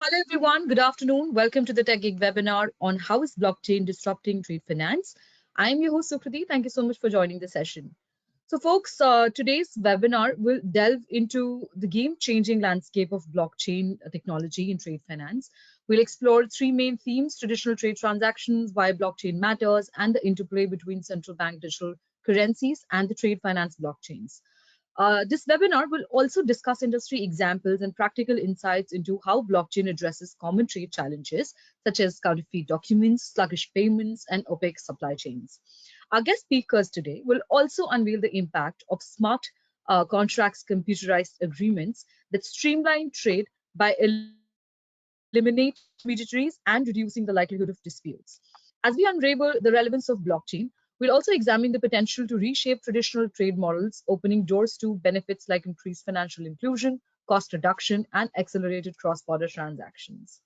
Hello, everyone. Good afternoon. Welcome to the Tech Gig webinar on how is blockchain disrupting trade finance. I'm your host, Sukriti. Thank you so much for joining the session. So, folks, today's webinar will delve into the game-changing landscape of blockchain technology in trade finance. We'll explore three main themes: traditional trade transactions, why blockchain matters, and the interplay between central bank digital currencies and the trade finance blockchains. This webinar will also discuss industry examples and practical insights into how blockchain addresses common trade challenges, such as counterfeit documents, sluggish payments, and opaque supply chains. Our guest speakers today will also unveil the impact of smart contracts, computerized agreements that streamline trade by eliminating intermediaries and reducing the likelihood of disputes. As we unravel the relevance of blockchain, we'll also examine the potential to reshape traditional trade models, opening doors to benefits like increased financial inclusion, cost reduction, and accelerated cross-border transactions.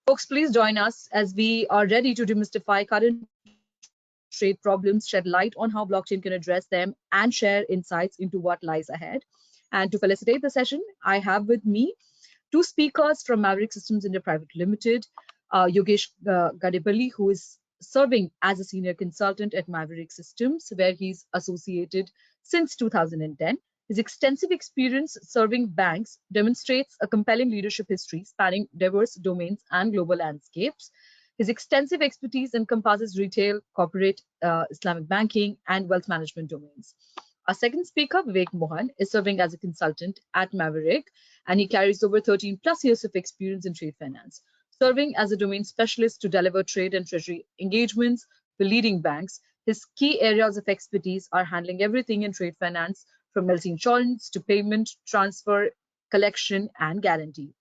Folks, please join us as we are ready to demystify current trade problems, shed light on how blockchain can address them, and share insights into what lies ahead. And to facilitate the session, I have with me two speakers from Maverick Systems India Private Limited, Yogesh Gadipalli, who is serving as a senior consultant at Maverick Systems, where he's associated since 2010. His extensive experience serving banks demonstrates a compelling leadership history spanning diverse domains and global landscapes. His extensive expertise encompasses retail, corporate, Islamic banking, and wealth management domains. Our second speaker, Vivek Mohan, is serving as a consultant at Maverick, and he carries over 13 plus years of experience in trade finance, serving as a domain specialist to deliver trade and treasury engagements for leading banks. His key areas of expertise are handling everything in trade finance, from multi-insurance to payment, transfer, collection, and guarantee.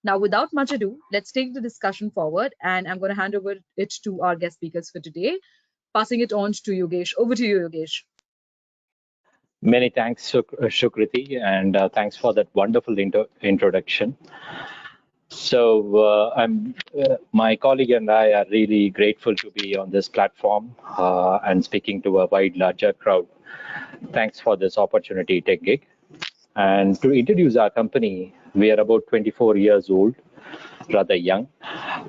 Now, without much ado, let's take the discussion forward, and I'm going to hand over it to our guest speakers for today, passing it on to Yogesh. Over to you, Yogesh. Many thanks, Shukriti, and thanks for that wonderful introduction. So, my colleague and I are really grateful to be on this platform and speaking to a larger crowd. Thanks for this opportunity, TechGig. And to introduce our company, we are about 24 years old, rather young,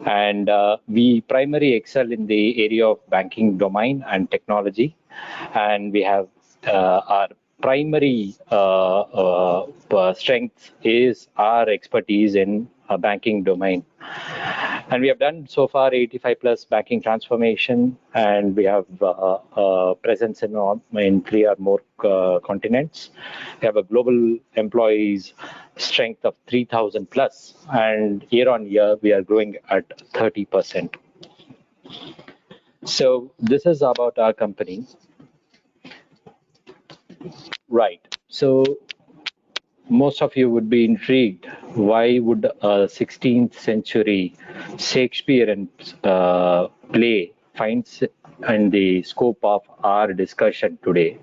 and we primarily excel in the area of banking domain and technology, and we have our primary strength is our expertise in banking domain. And we have done so far 85 plus banking transformation, and we have presence in 3 or more continents. We have a global employees strength of 3,000 plus, and year on year we are growing at 30%. So this is about our company. Right. So most of you would be intrigued. Why would a 16th century Shakespearean play finds in the scope of our discussion today?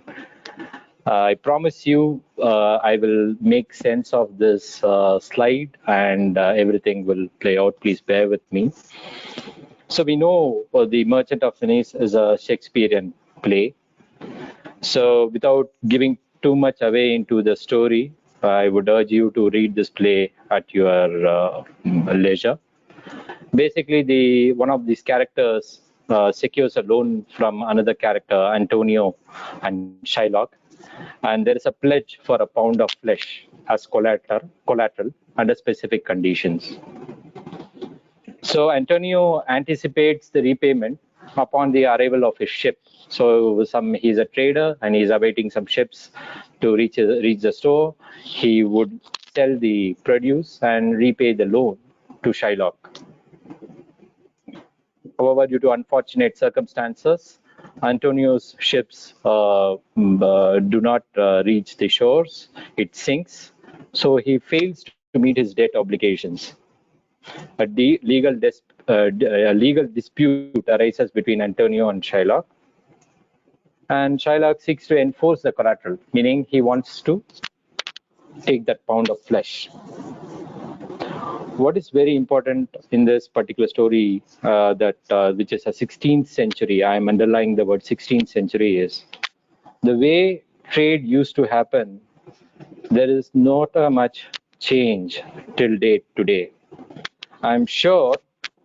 I promise you, I will make sense of this slide and everything will play out. Please bear with me. So we know the Merchant of Venice is a Shakespearean play. So without giving too much away into the story, I would urge you to read this play at your leisure. Basically, one of these characters secures a loan from another character, Antonio and Shylock, and there is a pledge for a pound of flesh as collateral under specific conditions. So Antonio anticipates the repayment upon the arrival of his ship. So he's a trader and he's awaiting some ships to reach the store. He would sell the produce and repay the loan to Shylock. However, due to unfortunate circumstances, Antonio's ships do not reach the shores. It sinks. So he fails to meet his debt obligations. A legal dispute arises between Antonio and Shylock. And Shylock seeks to enforce the collateral, meaning he wants to take that pound of flesh. What is very important in this particular story, which is a 16th century, I am underlining the word 16th century, is the way trade used to happen. There is not much change till date today. I'm sure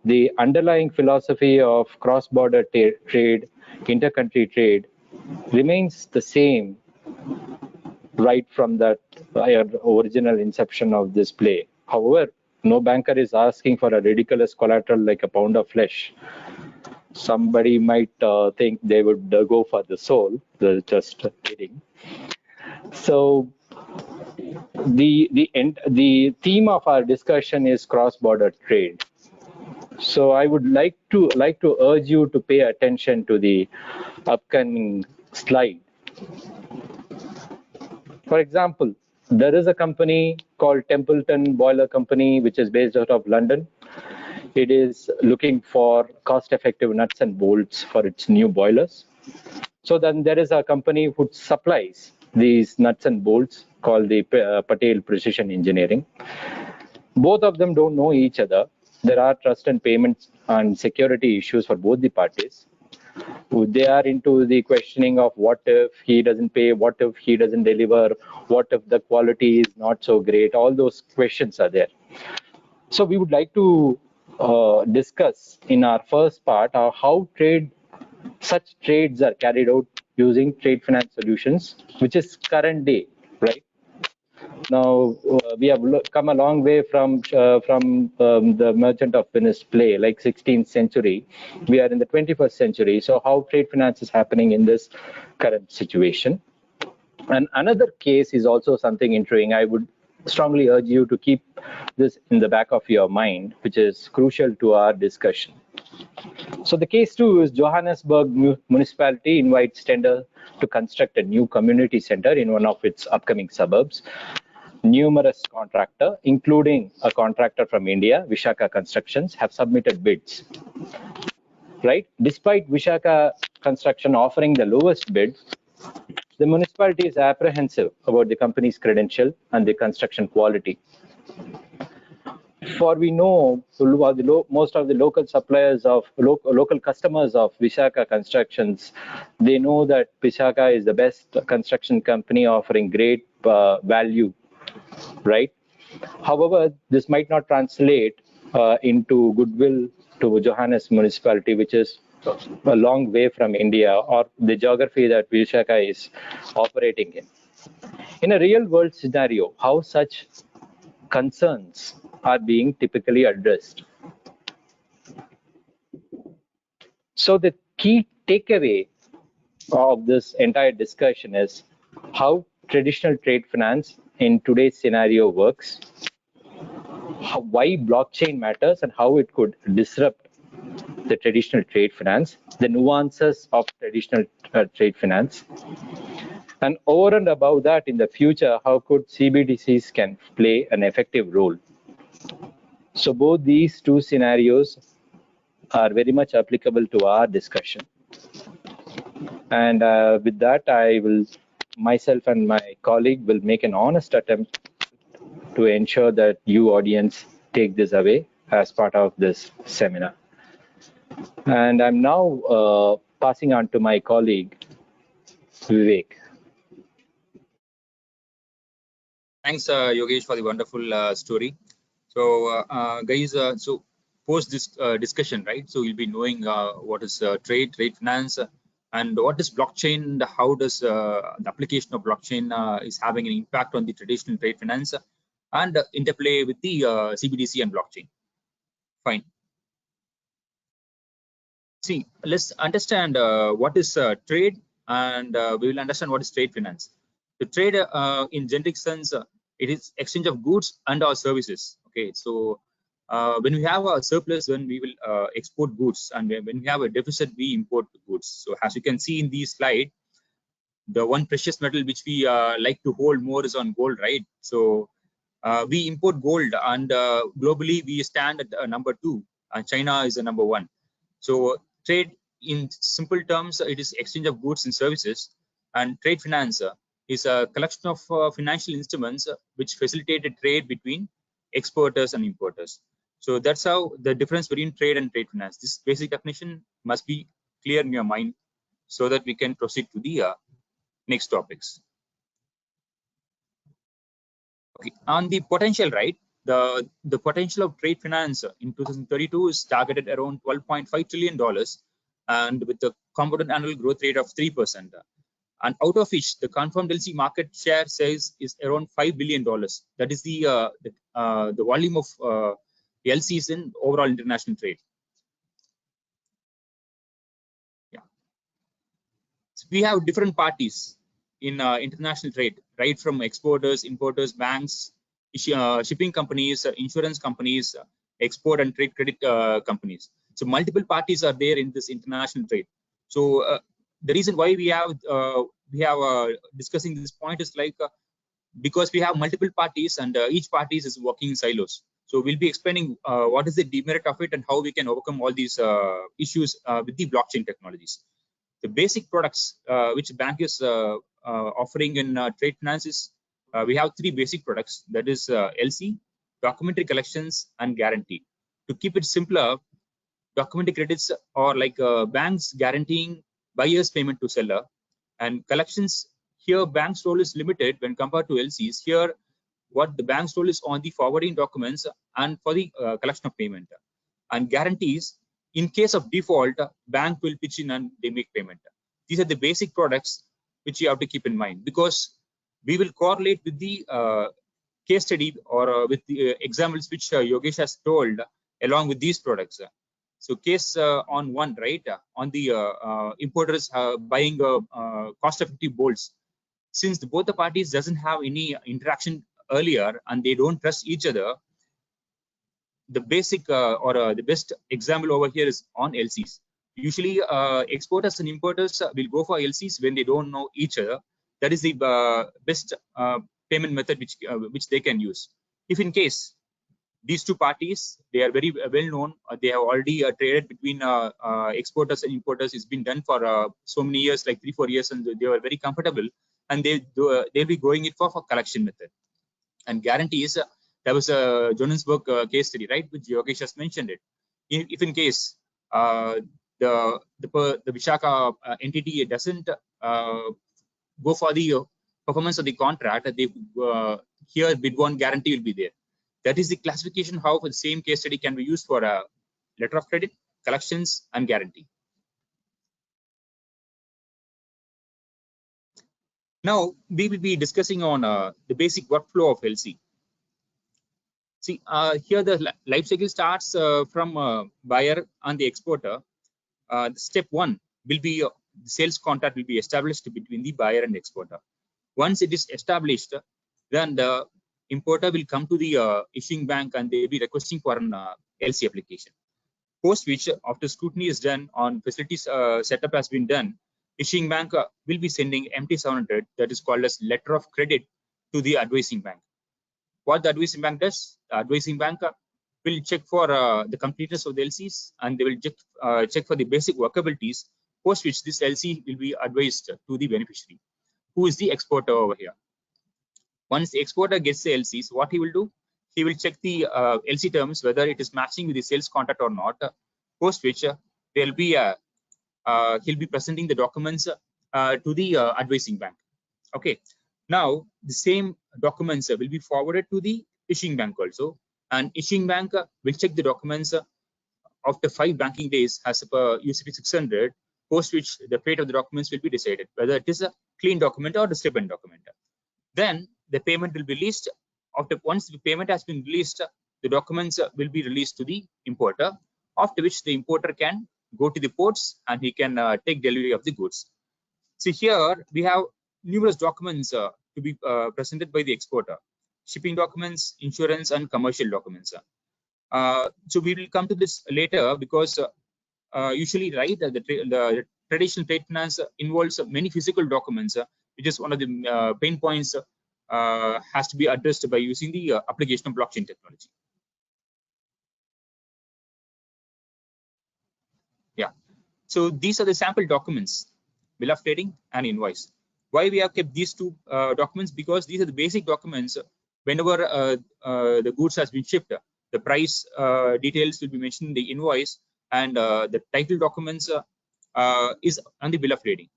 the underlying philosophy of cross-border trade, intercountry trade, remains the same right from that original inception of this play. However, no banker is asking for a ridiculous collateral like a pound of flesh. Somebody might think they would go for the soul. Just kidding. So the theme of our discussion is cross-border trade. So I would like to urge you to pay attention to the upcoming slide. For example, there is a company called Templeton Boiler Company, which is based out of London. It is looking for cost-effective nuts and bolts for its new boilers. So then there is a company who supplies these nuts and bolts called the Patel Precision Engineering. Both of them don't know each other. There are trust and payments and security issues for both the parties. They are into the questioning of what if he doesn't pay, what if he doesn't deliver, what if the quality is not so great. All those questions are there. So we would like to discuss in our first part how such trades are carried out using trade finance solutions, which is current day, right? Now we have come a long way from the Merchant of Venice play, like 16th century. We are in the 21st century. So how trade finance is happening in this current situation? And another case is also something intriguing. I would strongly urge you to keep this in the back of your mind, which is crucial to our discussion. So the case two is Johannesburg municipality invites tender to construct a new community center in one of its upcoming suburbs. Numerous contractors, including a contractor from India, Vishaka Constructions, have submitted bids. Right? Despite Vishaka Construction offering the lowest bid, the municipality is apprehensive about the company's credential and the construction quality. For we know most of the local suppliers of local customers of Vishaka Constructions, they know that Vishaka is the best construction company offering great value, right? However, this might not translate into goodwill to Johannes municipality, which is a long way from India or the geography that Vishaka is operating in. In a real world scenario, how such concerns are being typically addressed. So the key takeaway of this entire discussion is how traditional trade finance in today's scenario works, why blockchain matters and how it could disrupt the traditional trade finance, the nuances of traditional trade finance, and over and above that, in the future, how could CBDCs can play an effective role. So both these two scenarios are very much applicable to our discussion. And with that, myself and my colleague will make an honest attempt to ensure that you audience take this away as part of this seminar. And I'm now passing on to my colleague, Vivek. Thanks, Yogesh, for the wonderful story. So, guys, so post this discussion, right? So you'll be knowing what is trade finance, and what is blockchain, and how does the application of blockchain is having an impact on the traditional trade finance, and interplay with the CBDC and blockchain. Fine. See, let's understand what is trade, and we will understand what is trade finance. The trade, in generic sense, it is exchange of goods and or services. Okay, so when we have a surplus, when we will export goods, and when we have a deficit, we import goods. So as you can see in this slide, the one precious metal which we like to hold more is on gold, right? So we import gold, and globally we stand at number 2, and China is the number 1. So trade, in simple terms, it is exchange of goods and services, and trade finance is a collection of financial instruments which facilitate a trade between exporters and importers. So that's how the difference between trade and trade finance. This basic definition must be clear in your mind so that we can proceed to the next topics. Okay, on the potential, right? the potential of trade finance in 2032 is targeted around $12.5 trillion, and with a compounded annual growth rate of 3%. And out of which the confirmed LC market share size is around $5 billion. That is the volume of LCs in overall international trade. Yeah. So we have different parties in international trade, right from exporters, importers, banks, shipping companies, insurance companies, export and trade credit companies. So multiple parties are there in this international trade. So the reason why we have discussing this point is like because we have multiple parties and each party is working in silos. So we'll be explaining what is the demerit of it and how we can overcome all these issues with the blockchain technologies. The basic products which bank is offering in trade finance is we have three basic products, that is LC, documentary collections, and guarantee. To keep it simpler, documentary credits are like banks guaranteeing buyer's payment to seller, and collections, here bank's role is limited when compared to LCs. Here what the bank's role is on the forwarding documents and for the collection of payment. And guarantees, in case of default, bank will pitch in and they make payment. These are the basic products which you have to keep in mind, because we will correlate with the case study or with the examples which Yogesh has told along with these products. So case on one, right, on the importers buying cost-effective bolts. Since both the parties doesn't have any interaction earlier and they don't trust each other, the basic the best example over here is on LCs. Usually exporters and importers will go for LCs when they don't know each other. That is the best payment method which they can use. If in case these two parties, they are very well known, they have already traded between exporters and importers. It's been done for so many years, like 3-4 years, and they were very comfortable, and they'll be going it for collection method. And guarantees, there was a Johannesburg case study, right, which Yogesh has mentioned it. If in case the Vishaka entity doesn't go for the performance of the contract, they here bid one guarantee will be there. That is the classification how the same case study can be used for a letter of credit, collections, and guarantee. Now we will be discussing on the basic workflow of LC. See, here the life cycle starts from buyer and the exporter. Step one will be the sales contract will be established between the buyer and exporter. Once it is established, then the importer will come to the issuing bank and they will be requesting for an LC application. Post which, after scrutiny is done on facilities setup has been done, issuing bank will be sending MT700, that is called as letter of credit, to the advising bank. What the advising bank does, the advising bank will check for the completeness of the LCs, and they will check for the basic workabilities, post which this LC will be advised to the beneficiary, who is the exporter over here. Once the exporter gets the LCs, what he will do? He will check the LC terms, whether it is matching with the sales contract or not, post which there will be he'll be presenting the documents to the advising bank. Okay. Now, the same documents will be forwarded to the issuing bank also, and issuing bank will check the documents after 5 banking days as per UCP 600, post which the fate of the documents will be decided, whether it is a clean document or a discrepant document. Then the payment will be released. Once the payment has been released, the documents will be released to the importer, after which the importer can go to the ports and he can take delivery of the goods. See, here we have numerous documents to be presented by the exporter: shipping documents, insurance, and commercial documents. So we will come to this later, because usually, right, the traditional trade finance involves many physical documents, which is one of the pain points has to be addressed by using the application of blockchain technology. Yeah. So these are the sample documents: bill of lading and invoice. Why we have kept these two documents? Because these are the basic documents. Whenever the goods has been shipped, the price details will be mentioned in the invoice, and the title documents is on the bill of lading.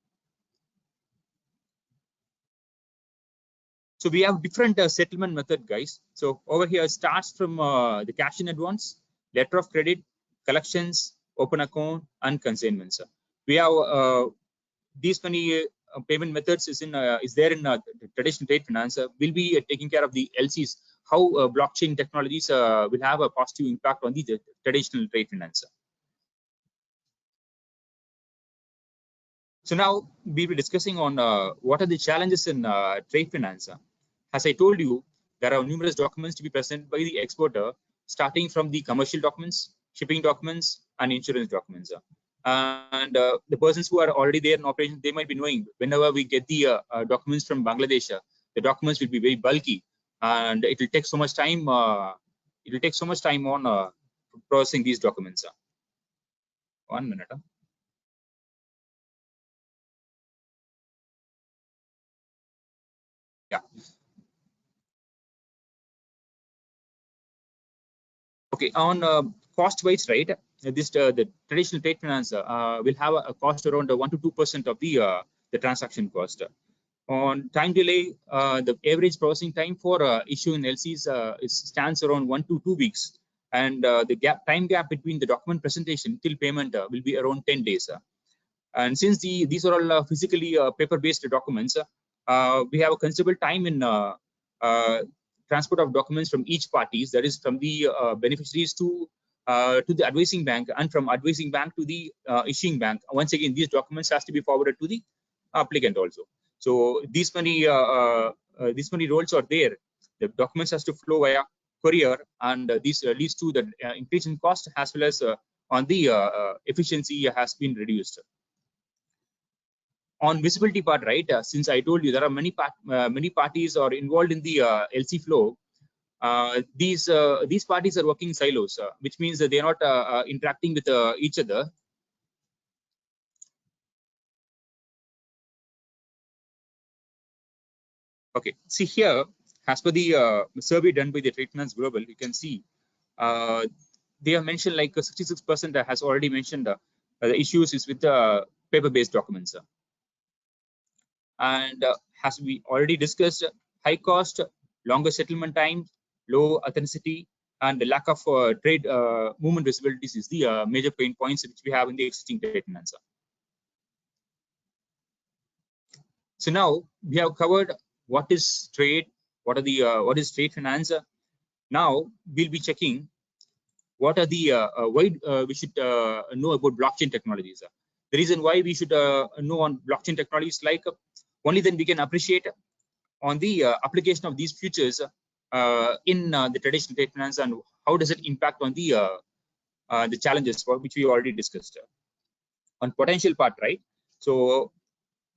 So we have different settlement method, guys. So over here starts from the cash in advance, letter of credit, collections, open account, and consignments. We have these many payment methods is there in the traditional trade finance. Will be taking care of the LCs. How blockchain technologies will have a positive impact on the traditional trade finance. So now we will be discussing on what are the challenges in trade finance. As I told you, there are numerous documents to be presented by the exporter, starting from the commercial documents, shipping documents, and insurance documents. And the persons who are already there in operation, they might be knowing whenever we get the documents from Bangladesh, the documents will be very bulky, and it will take so much time. It will take so much time on processing these documents. 1 minute. Yeah. Okay, on cost wise, right? This the traditional trade finance will have a cost around 1 to 2% of the transaction cost. On time delay, the average processing time for issuing LCs stands around 1 to 2 weeks, and the time gap between the document presentation till payment will be around 10 days. And since these are all physically paper-based documents, we have a considerable time in uh, transport of documents from each parties, that is from the beneficiaries to the advising bank, and from advising bank to the issuing bank. Once again, these documents has to be forwarded to the applicant also. So these many roles are there. The documents has to flow via courier, and this leads to the increase in cost, as well as on the efficiency has been reduced. On visibility part, right? Since I told you there are many parties are involved in the LC flow, these parties are working silos, which means that they are not interacting with each other. Okay, see here, as per the survey done by the Trade Finance Global, you can see they have mentioned like 66% has already mentioned the issues is with paper-based documents. And as we already discussed, high cost, longer settlement time, low authenticity, and the lack of trade movement visibilities is the major pain points which we have in the existing trade finance. So now we have covered what is trade, what is trade finance. Now we'll be checking what are the why we should know about blockchain technologies. The reason why we should know on blockchain technologies, like only then we can appreciate on the application of these features in the traditional trade finance, and how does it impact on the challenges for which we already discussed on potential part, right? So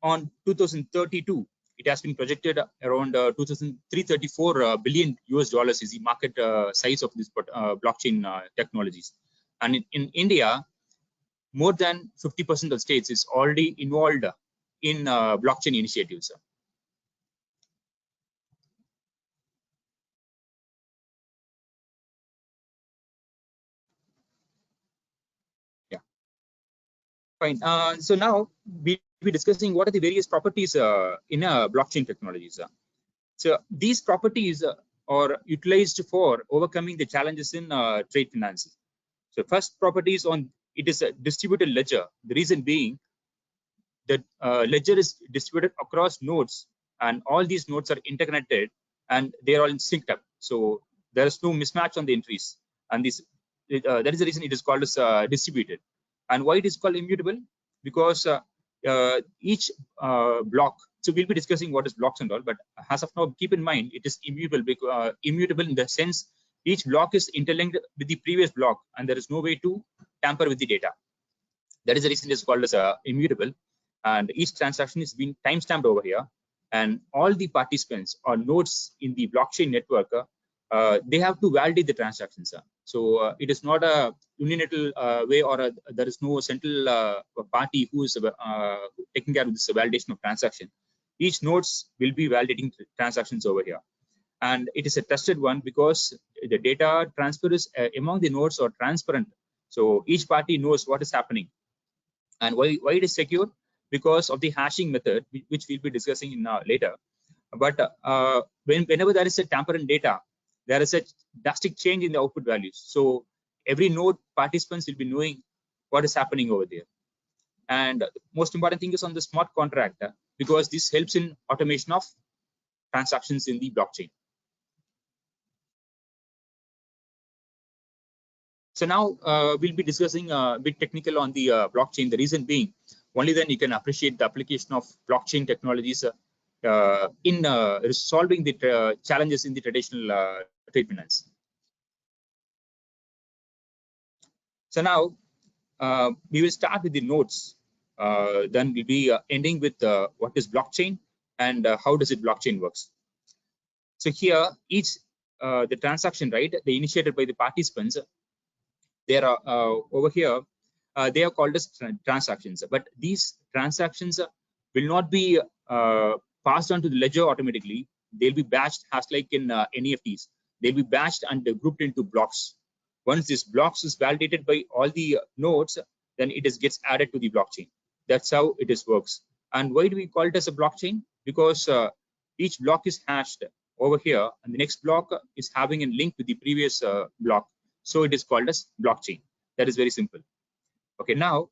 on 2032, it has been projected around 2,334 billion US dollars is the market size of this blockchain technologies. And in India, more than 50% of states is already involved in blockchain initiatives. Yeah, fine. So now we'll be discussing what are the various properties in blockchain technologies. So these properties are utilized for overcoming the challenges in trade finance. So first properties on it is a distributed ledger. The reason being that ledger is distributed across nodes, and all these nodes are interconnected, and they are all synced up. So there is no mismatch on the entries, and this that is the reason it is called as distributed. And why it is called immutable? Because each block. So we'll be discussing what is blocks and all, but as of now, keep in mind it is immutable. Immutable in the sense each block is interlinked with the previous block, and there is no way to tamper with the data. That is the reason it is called as immutable. And each transaction is being timestamped over here. And all the participants or nodes in the blockchain network, they have to validate the transactions. So it is not a unilateral way, or there is no central party who is taking care of this validation of transaction. Each nodes will be validating transactions over here. And it is a trusted one because the data transfer is among the nodes are transparent. So each party knows what is happening. And why it is secure? Because of the hashing method, which we'll be discussing in later. But whenever there is a tamper in data, there is a drastic change in the output values. So every node participants will be knowing what is happening over there. And most important thing is on the smart contract, because this helps in automation of transactions in the blockchain. So now we'll be discussing a bit technical on the blockchain. The reason being, only then you can appreciate the application of blockchain technologies in solving the challenges in the traditional trade finance. So now we will start with the nodes. Then we'll be ending with what is blockchain and how does it blockchain works. So here, each the transaction, right, they initiated by the participants, there are over here, they are called as transactions. But these transactions will not be passed on to the ledger automatically. They'll be batched as like in NFTs. They'll be batched and grouped into blocks. Once this blocks is validated by all the nodes, then it gets added to the blockchain. That's how it works. And why do we call it as a blockchain? Because each block is hashed over here, and the next block is having a link with the previous block. So it is called as blockchain. That is very simple. Okay, now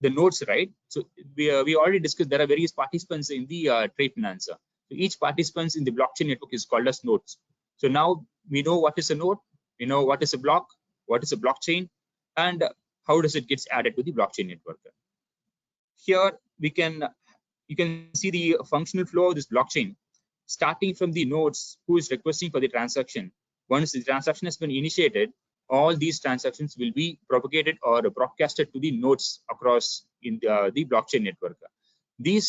the nodes, right? So we already discussed there are various participants in the trade finance. So each participant in the blockchain network is called as nodes. So now we know what is a node, we know what is a block, what is a blockchain, and how does it gets added to the blockchain network. Here you can see the functional flow of this blockchain, starting from the nodes who is requesting for the transaction. Once the transaction has been initiated, all these transactions will be propagated or broadcasted to the nodes across in the blockchain network. These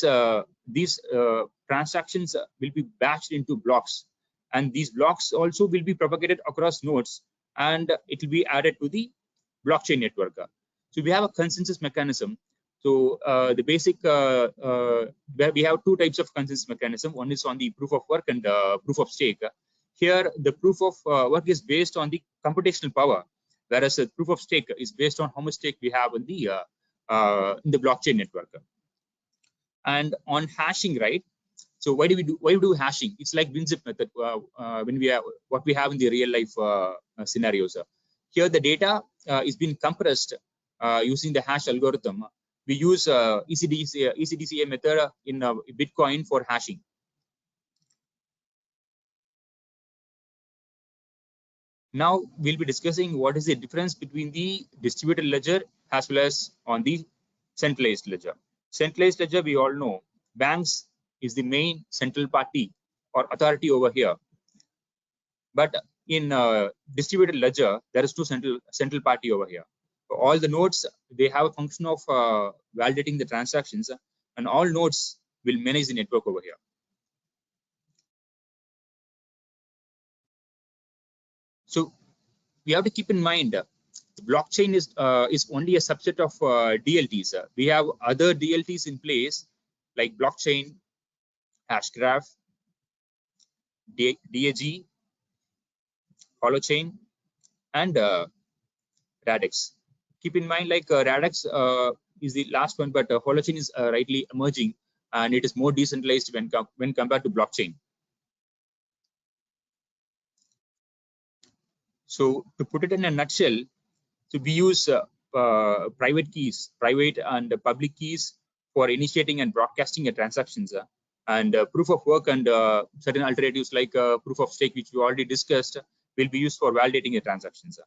transactions will be batched into blocks, and these blocks also will be propagated across nodes, and it will be added to the blockchain network. So we have a consensus mechanism. So the basic, we have two types of consensus mechanism. One is on the proof of work and proof of stake. Here, the proof of work is based on the computational power, whereas the proof of stake is based on how much stake we have in the blockchain network. And on hashing, right? So why do we do hashing? It's like WinZip method when we have what we have in the real life scenarios. Here, the data is being compressed using the hash algorithm. We use ECDCA method in Bitcoin for hashing. Now we'll be discussing what is the difference between the distributed ledger as well as on the centralized ledger. Centralized ledger, we all know, banks is the main central party or authority over here. But in distributed ledger, there is no central party over here. So all the nodes, they have a function of validating the transactions, and all nodes will manage the network over here. So we have to keep in mind the blockchain is only a subset of DLTs. We have other DLTs in place like blockchain, hashgraph, DAG, holochain, and Radix. Keep in mind, like Radix is the last one, but holochain is rightly emerging, and it is more decentralized when compared to blockchain. So to put it in a nutshell, so we use private keys, private and public keys for initiating and broadcasting a transactions, and proof of work and certain alternatives like proof of stake, which we already discussed, will be used for validating the transactions.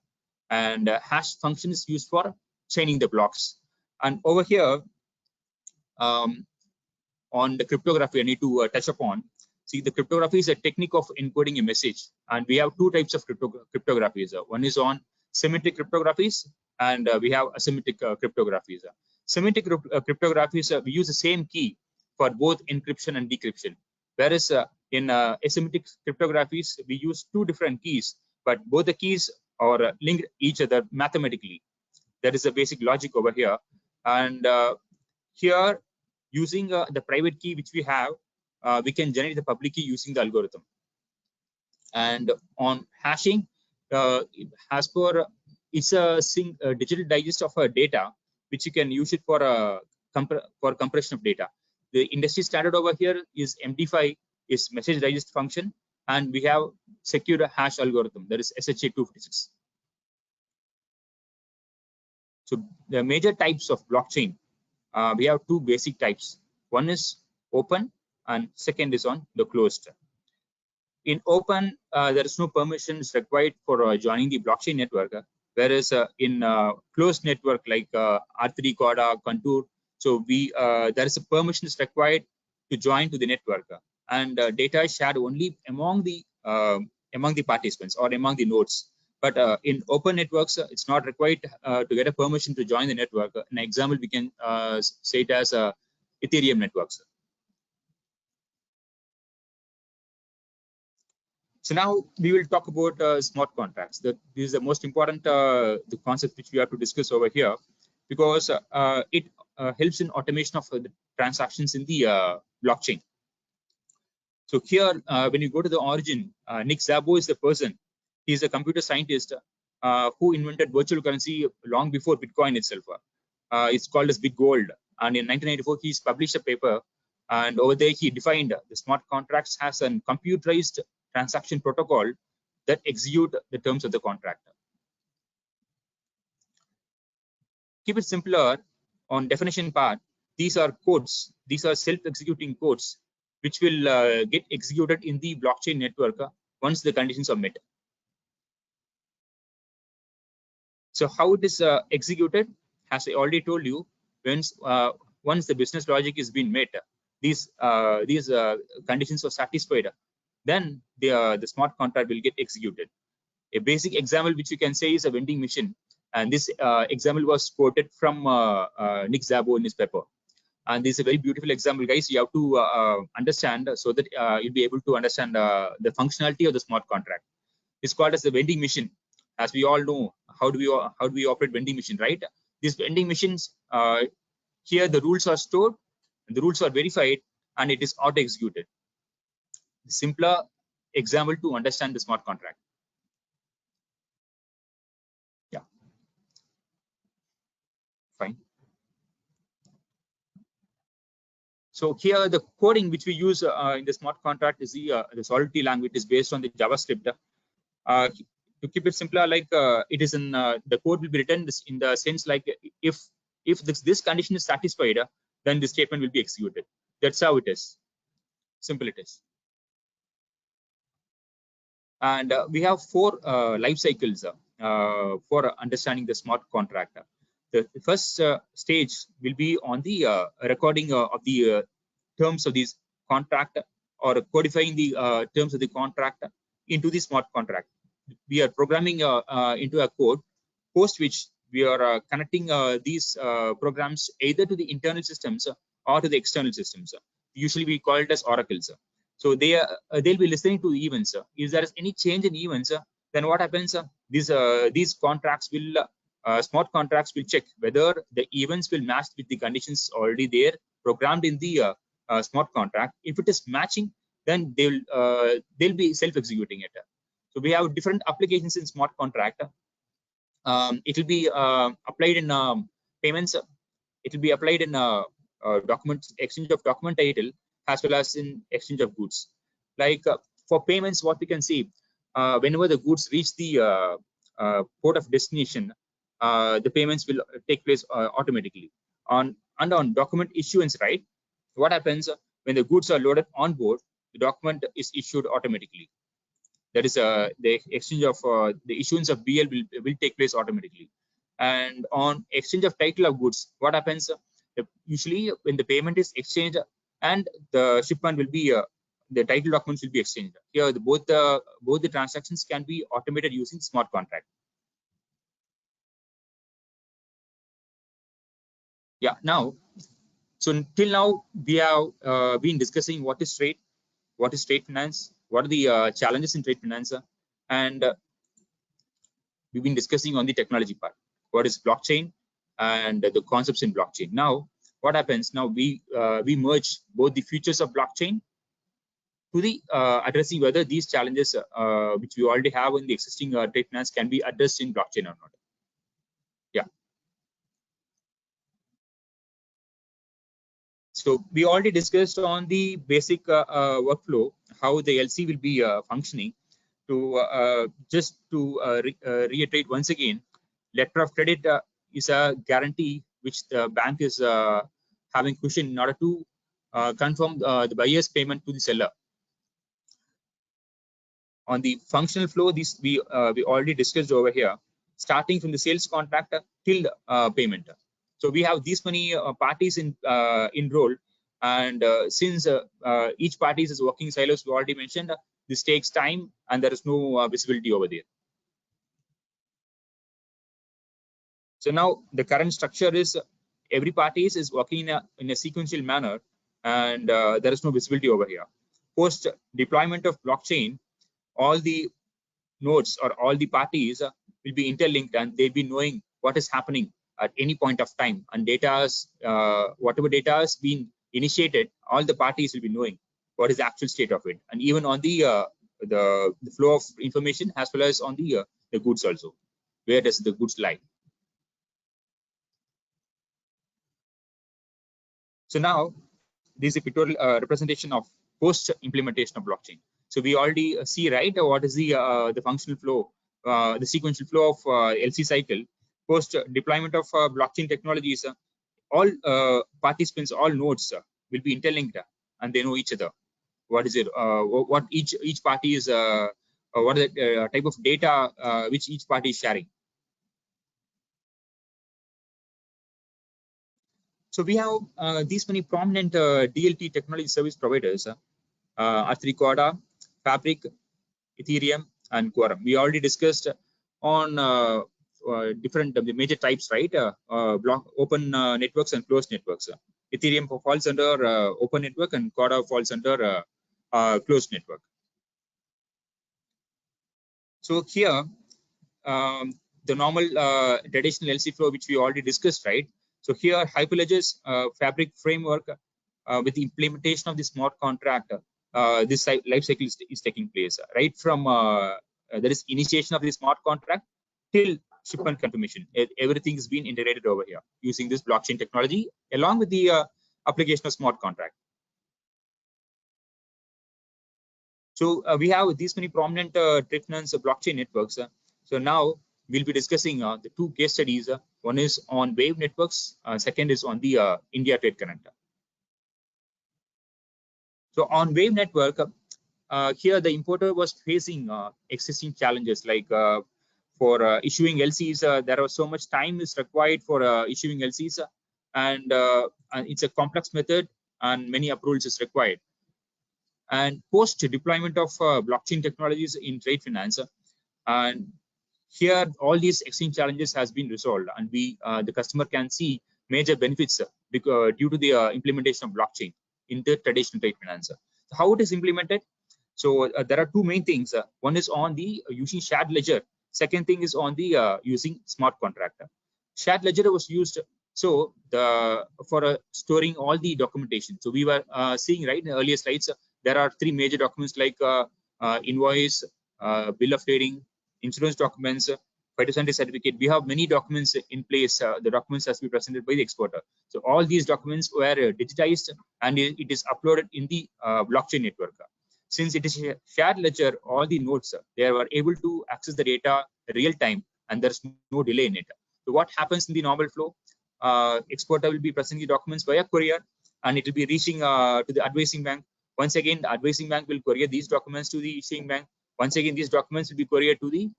And hash function is used for chaining the blocks. And over here, on the cryptography, I need to touch upon. See, the cryptography is a technique of encoding a message, and we have two types of cryptographies. One is on symmetric cryptographies, and we have asymmetric cryptographies. Symmetric cryptographies, we use the same key for both encryption and decryption, whereas in asymmetric cryptographies, we use two different keys, but both the keys are linked each other mathematically. That is the basic logic over here. And here, using the private key which we have, we can generate the public key using the algorithm. And on hashing, as per it's a digital digest of data, which you can use it for compression of data. The industry standard over here is MD5. is message digest function, and we have secure hash algorithm, that is SHA-256. So the major types of blockchain, we have two basic types. One is open, and second is on the closed. In open, there is no permissions required for joining the blockchain network, whereas in closed network like R3, Corda, Contour, so there is a permissions required to join to the network, and data is shared only among the participants or among the nodes. But in open networks, it's not required to get a permission to join the network. An example, we can say it as Ethereum networks. So now we will talk about smart contracts. This is the most important the concept which we have to discuss over here, because it helps in automation of the transactions in the blockchain. So here, when you go to the origin, Nick Szabo is the person. He's a computer scientist who invented virtual currency long before Bitcoin itself. It's called as BitGold. And in 1994, he's published a paper. And over there, he defined the smart contracts as a computerized transaction protocol that execute the terms of the contract. Keep it simpler on definition part. These are codes. These are self-executing codes which will get executed in the blockchain network once the conditions are met. So how it is executed, as I already told you, once the business logic is being met, these conditions are satisfied, then the smart contract will get executed. A basic example which you can say is a vending machine, and this example was quoted from Nick Szabo in his paper. And this is a very beautiful example, guys. You have to understand so that you'll be able to understand the functionality of the smart contract. It's called as the vending machine. As we all know, how do we operate vending machine, right? These vending machines, here the rules are stored, the rules are verified, and it is auto executed. Simpler example to understand the smart contract. Yeah, fine. So here the coding which we use in the smart contract is the Solidity language is based on the JavaScript. To keep it simpler, like it is in the code will be written in the sense like if this condition is satisfied, then the statement will be executed. That's how it is. Simple it is. And we have four life cycles for understanding the smart contract. The first stage will be on the recording of the terms of this contract, or codifying the terms of the contract into the smart contract. We are programming into a code, post which we are connecting these programs either to the internal systems or to the external systems. Usually we call it as oracles. So they'll be listening to events. If there is any change in events, then what happens? These contracts will smart contracts will check whether the events will match with the conditions already there programmed in the smart contract. If it is matching, then they'll be self-executing it. So we have different applications in smart contract. It will be applied in payments. It will be applied in documents, exchange of document title, as well as in exchange of goods. Like for payments, what we can see, whenever the goods reach the port of destination, the payments will take place automatically. And on document issuance, right? What happens when the goods are loaded on board? The document is issued automatically. That is the exchange of the issuance of BL will take place automatically. And on exchange of title of goods, what happens? Usually when the payment is exchanged and the shipment will be the title documents will be exchanged. Here both the transactions can be automated using smart contract. Yeah, now, so till now we have been discussing what is trade finance, what are the challenges in trade finance, and we've been discussing on the technology part, what is blockchain and the concepts in blockchain. Now, what happens now? We merge both the features of blockchain to the addressing whether these challenges which we already have in the existing trade finance can be addressed in blockchain or not. Yeah. So we already discussed on the basic workflow, how the LC will be functioning. Just to reiterate once again, letter of credit is a guarantee which the bank is having cushion in order to confirm the buyer's payment to the seller. On the functional flow, this we already discussed over here, starting from the sales contract till payment. So we have these many parties enrolled, and since each party is working silos, we already mentioned, this takes time and there is no visibility over there. So now the current structure is every party is working in a sequential manner, and there is no visibility over here. Post deployment of blockchain, all the nodes or all the parties will be interlinked, and they'll be knowing what is happening at any point of time. And whatever data has been initiated, all the parties will be knowing what is the actual state of it, and even on the flow of information as well as on the goods also. Where does the goods lie? So now this is a pictorial representation of post implementation of blockchain. So we already see, right, what is the functional flow, the sequential flow of LC cycle. Post deployment of blockchain technologies, all participants, all nodes will be interlinked, and they know each other. What is it? What each party is? What is the type of data which each party is sharing? So we have these many prominent DLT technology service providers: Arthricoda, Fabric, Ethereum, and Quorum. We already discussed on different the major types, right? Block open networks and closed networks. Ethereum falls under open network, and Quorum falls under closed network. So here, the normal traditional LC flow, which we already discussed, right? So here, Hyperledger's Fabric framework with the implementation of the smart contract, this life cycle is taking place, right from there is initiation of the smart contract till shipment confirmation. Everything is being integrated over here using this blockchain technology along with the application of smart contract. So we have these many prominent trade finance blockchain networks. So now we'll be discussing the two case studies. One is on Wave networks. Second is on the India Trade Connect. So on Wave network, here the importer was facing existing challenges like for issuing LCs, there was so much time is required for issuing LCs, and it's a complex method and many approvals is required. And post deployment of blockchain technologies in trade finance, and here all these exchange challenges has been resolved, and the customer can see major benefits due to the implementation of blockchain in the traditional trade finance. So how it is implemented? So there are two main things. One is on the using shared ledger. Second thing is on the using smart contract. Shared ledger was used so for storing all the documentation. So we were seeing, right, in the earlier slides, there are three major documents like invoice, bill of lading, insurance documents, phytosanitary certificate. We have many documents in place. The documents has to be presented by the exporter. So all these documents were digitized, and it is uploaded in the blockchain network. Since it is a shared ledger, all the nodes, they were able to access the data real time, and there's no delay in it. So what happens in the normal flow? Exporter will be presenting the documents via courier, and it will be reaching to the advising bank. Once again, the advising bank will courier these documents to the issuing bank. Once again, these documents will be couriered to the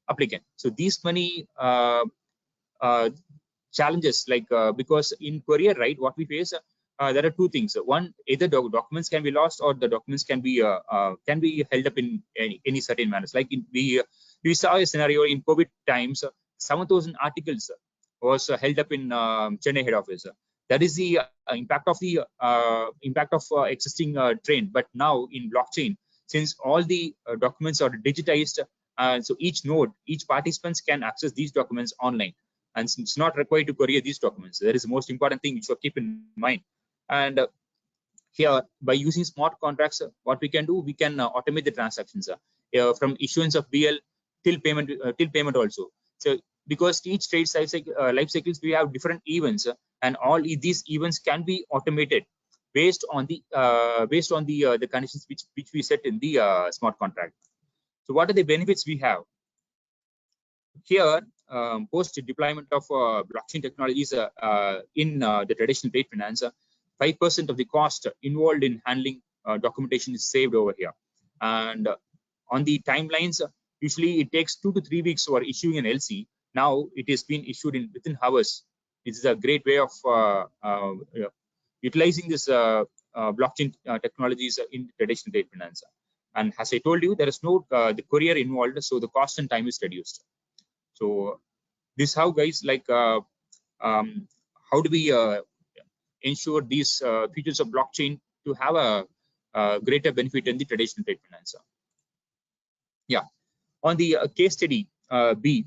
applicant. So these many uh, challenges, like because in courier, right, what we face, there are two things. One, either documents can be lost or the documents can be held up in any certain manners. Like we saw a scenario in COVID times, 7,000 articles was held up in Chennai head office. That is the impact of existing train. But now in blockchain, since all the documents are digitized, so each node, each participants can access these documents online, and it's not required to courier these documents. That is the most important thing which you keep in mind. And here, by using smart contracts, what we can do, we can automate the transactions from issuance of BL till payment also. So because each trade life cycles, we have different events, and all these events can be automated based on the conditions which we set in the smart contract. So what are the benefits we have here? Post deployment of blockchain technologies in the traditional trade finance, 5% of the cost involved in handling documentation is saved over here. And on the timelines, usually it takes 2 to 3 weeks for issuing an LC. Now it is being issued within hours. This is a great way of utilizing this blockchain technologies in traditional trade finance. And as I told you, there is no the courier involved, so the cost and time is reduced. So this how, guys, like how do we ensure these features of blockchain to have a greater benefit in the traditional trade finance? Yeah, on the case study B,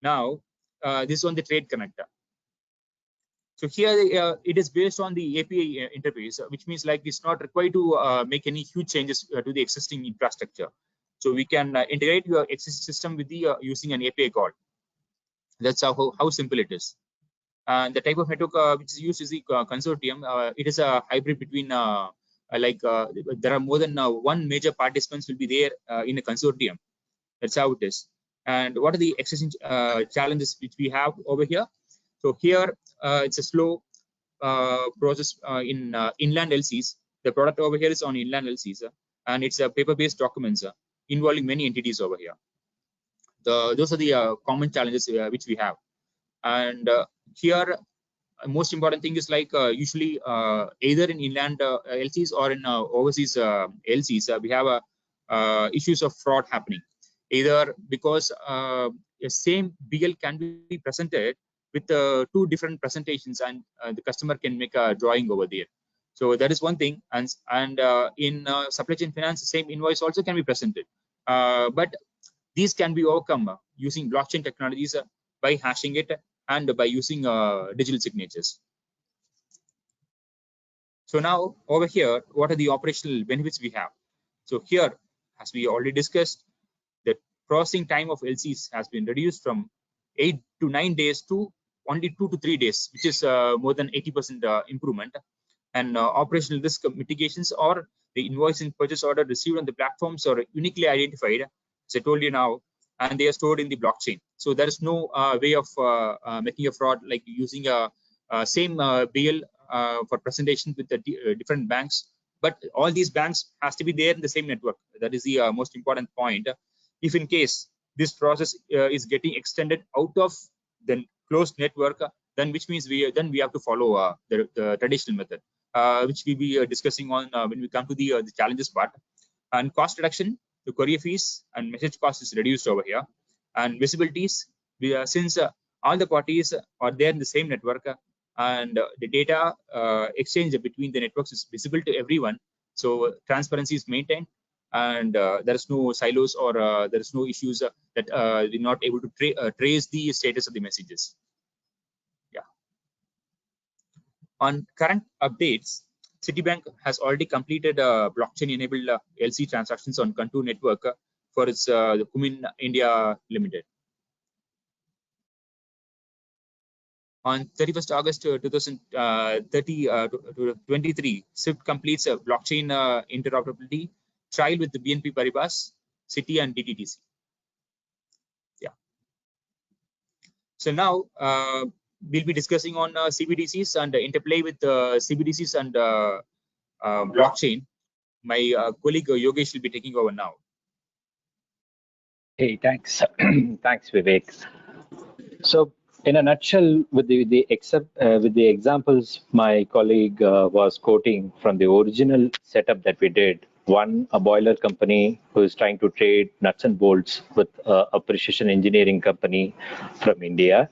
now this is on the trade connector. So here it is based on the API interface, which means like it's not required to make any huge changes to the existing infrastructure. So we can integrate your existing system with the using an API call. That's how simple it is. And the type of network which is used is the consortium. It is a hybrid between there are more than one major participants will be there in a consortium. That's how it is. And what are the existing challenges which we have over here? So here it's a slow process in inland LCs. The product over here is on inland LCs, and it's a paper-based documents involving many entities over here. Those are the common challenges which we have. And here, most important thing is like usually either in inland LCs or in overseas LCs, we have issues of fraud happening. Either because the same BL can be presented with two different presentations, and the customer can make a drawing over there. So that is one thing. And in supply chain finance, the same invoice also can be presented. But these can be overcome using blockchain technologies by hashing it and by using digital signatures. So now over here, what are the operational benefits we have? So here, as we already discussed, the processing time of LCs has been reduced from 8 to 9 days to only 2 to 3 days, which is more than 80% improvement. And operational risk mitigations, or the invoice and purchase order received on the platforms are uniquely identified, as I told you now, and they are stored in the blockchain. So there is no way of making a fraud, like using a same BL for presentation with the different banks. But all these banks has to be there in the same network. That is the most important point. If in case this process is getting extended out of the closed network, then which means we have to follow the traditional method, which we'll be discussing on when we come to the challenges part. And cost reduction, the courier fees and message cost is reduced over here. And visibilities, since all the parties are there in the same network, and the data exchange between the networks is visible to everyone. So transparency is maintained, and there is no silos, or there is no issues that we're not able to trace the status of the messages. Yeah. On current updates, Citibank has already completed blockchain-enabled LC transactions on Contour network for its the Cumin India Limited. On 31st August 2023, SWIFT completes a blockchain interoperability trial with the BNP Paribas, Citi, and DTTC. Yeah. So now we'll be discussing on CBDCs and interplay with CBDCs and blockchain. My colleague Yogesh will be taking over now. Hey, thanks. Thanks, Vivek. So, in a nutshell, with the examples my colleague was quoting from the original setup that we did, one, a boiler company who is trying to trade nuts and bolts with a precision engineering company from India,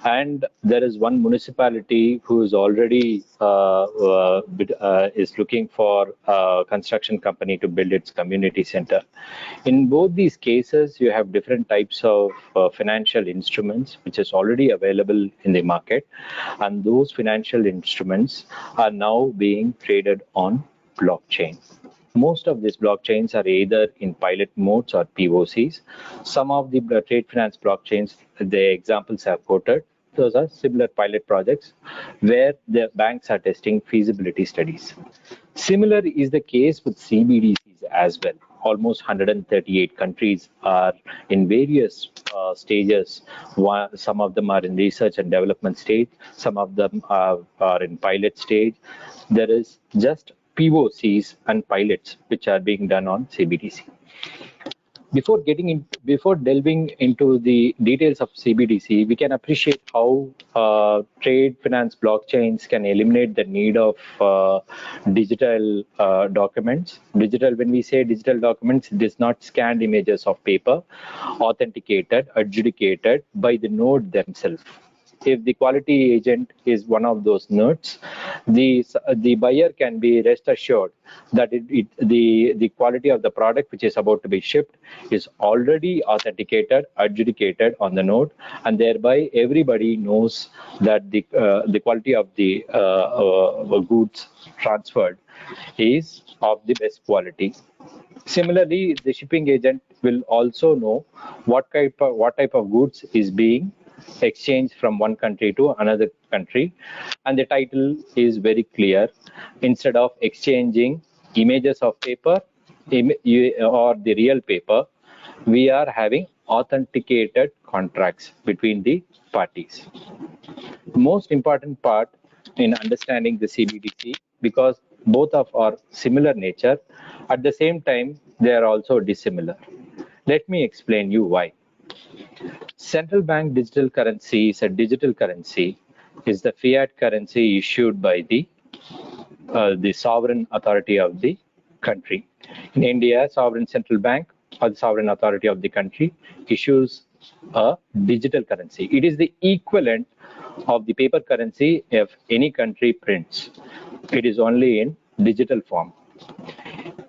and there is one municipality who is already is looking for a construction company to build its community center. In both these cases, you have different types of financial instruments which is already available in the market, and those financial instruments are now being traded on blockchain. Most of these blockchains are either in pilot modes or POCs. Some of the trade finance blockchains, the examples are quoted, those are similar pilot projects where the banks are testing feasibility studies. Similar is the case with CBDCs as well. Almost 138 countries are in various stages. Some of them are in research and development stage. Some of them are in pilot stage. There is just POCs and pilots which are being done on CBDC. Before delving into the details of CBDC, we can appreciate how trade finance blockchains can eliminate the need of digital documents. When we say digital documents, it is not scanned images of paper, authenticated, adjudicated by the node themselves. If the quality agent is one of those nodes, the buyer can be rest assured that the quality of the product which is about to be shipped is already authenticated, adjudicated on the node, and thereby everybody knows that the quality of the goods transferred is of the best quality. Similarly, the shipping agent will also know what type of goods is being exchanged from one country to another country, and the title is very clear. Instead of exchanging images of paper or the real paper, we are having authenticated contracts between the parties. Most important part in understanding the CBDC, because both of are similar nature, at the same time they are also dissimilar. Let me explain you why. Central bank digital currency is a digital currency, is the fiat currency issued by the sovereign authority of the country. In India, sovereign central bank or the sovereign authority of the country issues a digital currency. It is the equivalent of the paper currency if any country prints. It is only in digital form.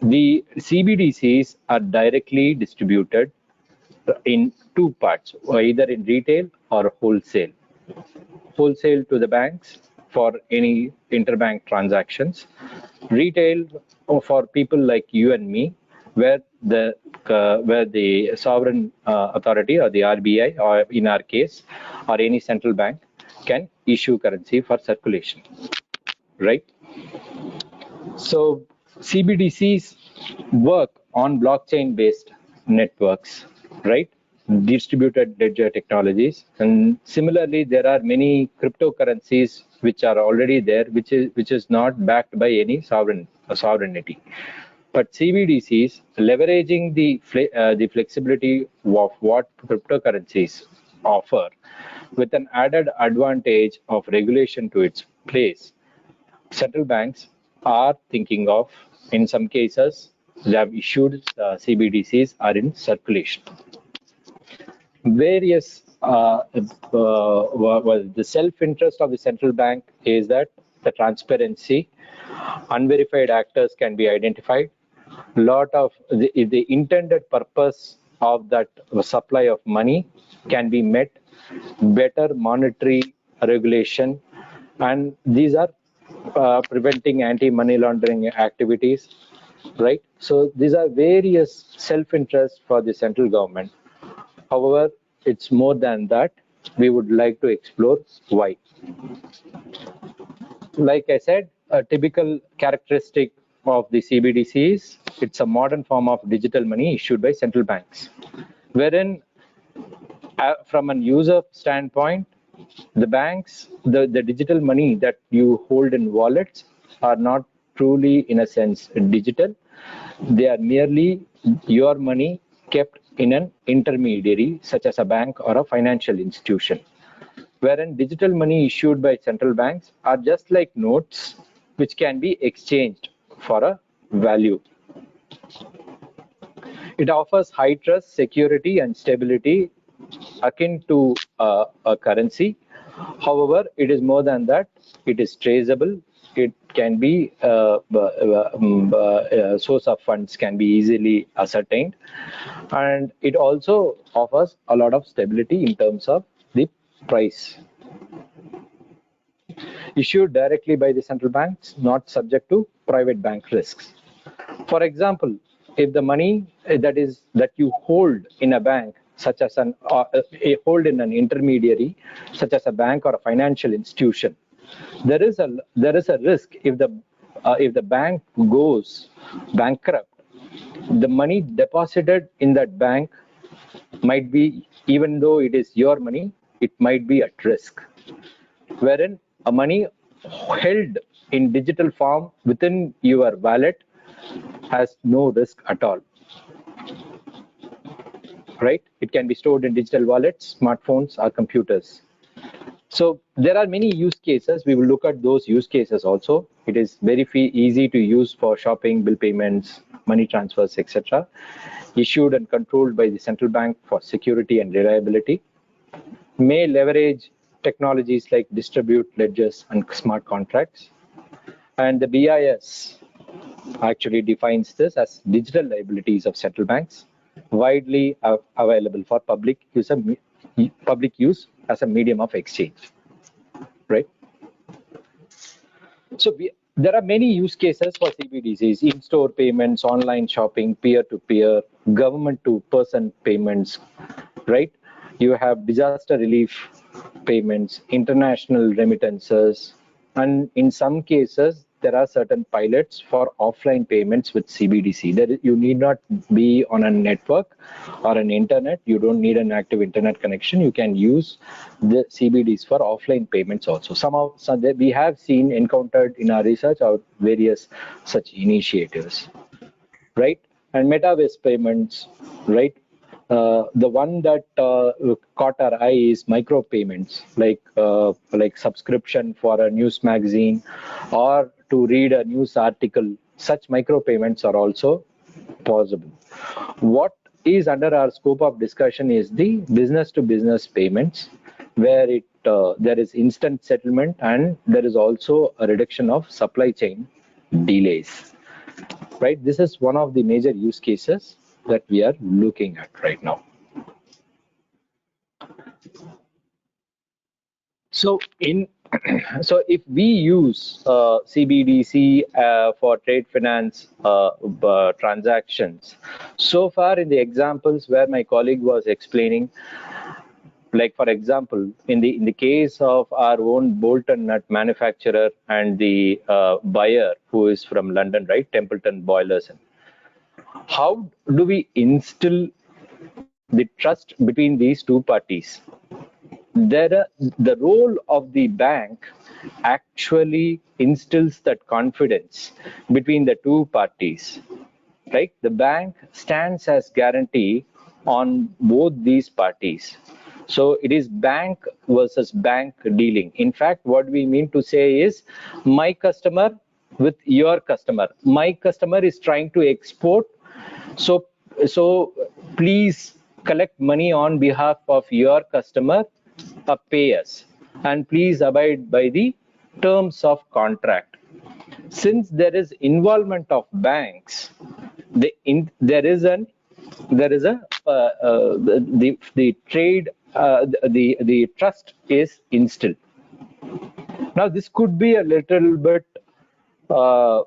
The CBDCs are directly distributed in two parts, either in retail or wholesale. Wholesale to the banks for any interbank transactions. Retail for people like you and me, where the sovereign authority or the RBI, or in our case, or any central bank can issue currency for circulation, right? So CBDCs work on blockchain-based networks, right? Distributed ledger technologies, and similarly, there are many cryptocurrencies which are already there, which is not backed by any sovereignty. But CBDCs, leveraging the flexibility of what cryptocurrencies offer, with an added advantage of regulation to its place, central banks are thinking of, in some cases, they have issued CBDCs are in circulation. Various the self-interest of the central bank is that the transparency, unverified actors can be identified. Lot of the intended purpose of that supply of money can be met, better monetary regulation, and these are preventing anti-money laundering activities, right? So these are various self-interest for the central government. However, it's more than that. We would like to explore why. Like I said, a typical characteristic of the CBDC is it's a modern form of digital money issued by central banks, wherein from an user standpoint, the digital money that you hold in wallets are not truly, in a sense, digital. They are merely your money kept in an intermediary, such as a bank or a financial institution. Wherein digital money issued by central banks are just like notes which can be exchanged for a value. It offers high trust, security, and stability akin to a currency. However, it is more than that. It is traceable. It can be source of funds can be easily ascertained, and it also offers a lot of stability in terms of the price. Issued directly by the central banks, not subject to private bank risks. For example, if the money that you hold in a bank such as a hold in an intermediary, such as a bank or a financial institution, there is a risk if the bank goes bankrupt, the money deposited in that bank might be, even though it is your money, it might be at risk. Wherein a money held in digital form within your wallet has no risk at all, right? It can be stored in digital wallets, smartphones, or computers. So there are many use cases. We will look at those use cases also. It is very easy to use for shopping, bill payments, money transfers, etc. Issued and controlled by the central bank for security and reliability. May leverage technologies like distribute ledgers and smart contracts. And the BIS actually defines this as digital liabilities of central banks, widely available for public use as a medium of exchange, right? So there are many use cases for CBDCs: in-store payments, online shopping, peer-to-peer, government-to-person payments, right? You have disaster relief payments, international remittances, and in some cases, there are certain pilots for offline payments with CBDC. You need not be on a network or an internet. You don't need an active internet connection. You can use the CBDs for offline payments also. Some that we have encountered in our research out various such initiatives, right? And metaverse payments, right? The one that caught our eye is micro payments, like subscription for a news magazine or to read a news article. Such micro payments are also possible. What is under our scope of discussion is the business to business payments, where there is instant settlement and there is also a reduction of supply chain delays, right? This is one of the major use cases that we are looking at right now. So if we use CBDC for trade finance transactions, so far in the examples where my colleague was explaining, like for example, in the case of our own bolt and nut manufacturer and the buyer who is from London, right, Templeton Boilers, how do we instill the trust between these two parties? The role of the bank actually instills that confidence between the two parties, right? The bank stands as guarantee on both these parties. So it is bank versus bank dealing. In fact, what we mean to say is my customer with your customer. My customer is trying to export, so please collect money on behalf of your customer, pay us, and please abide by the terms of contract. Since there is involvement of banks, there is a the trade the trust is instilled. Now this could be a little bit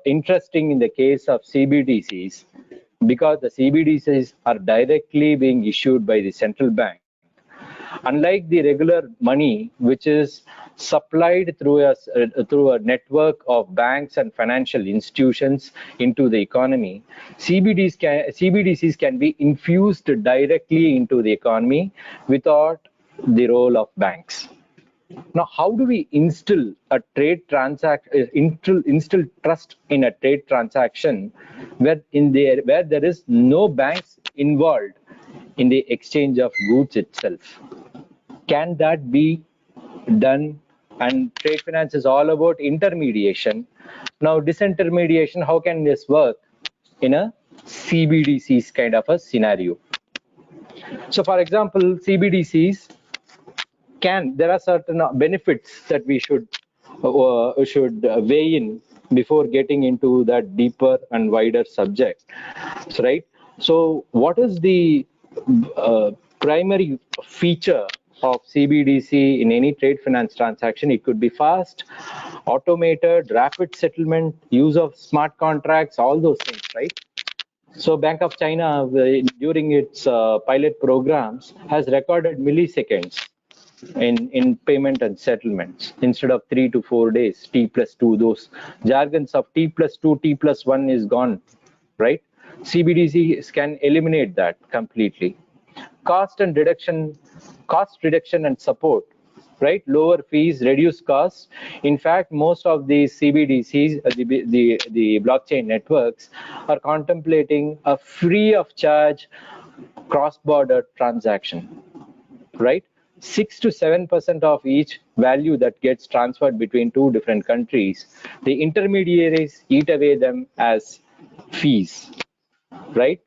interesting in the case of CBDCs, because the CBDCs are directly being issued by the central bank. Unlike the regular money, which is supplied through a network of banks and financial institutions into the economy, CBDCs can be infused directly into the economy without the role of banks. Now, how do we instill trust in a trade transaction where there is no banks involved in the exchange of goods itself? Can that be done? And trade finance is all about intermediation. Now, disintermediation, how can this work in a CBDCs kind of a scenario? So, for example, CBDCs there are certain benefits that we should weigh in before getting into that deeper and wider subject, right? So what is the primary feature of CBDC in any trade finance transaction? It could be fast, automated, rapid settlement, use of smart contracts, all those things, right? So Bank of China, during its pilot programs, has recorded milliseconds in payment and settlements instead of 3 to 4 days, T plus 2. Those jargons of T plus 2, T plus 1 is gone, right? CBDCs can eliminate that completely. Cost reduction and support, right? Lower fees, reduce costs. In fact, most of these CBDCs, the blockchain networks, are contemplating a free of charge cross-border transaction, right? 6 to 7% of each value that gets transferred between two different countries, the intermediaries eat away them as fees, right?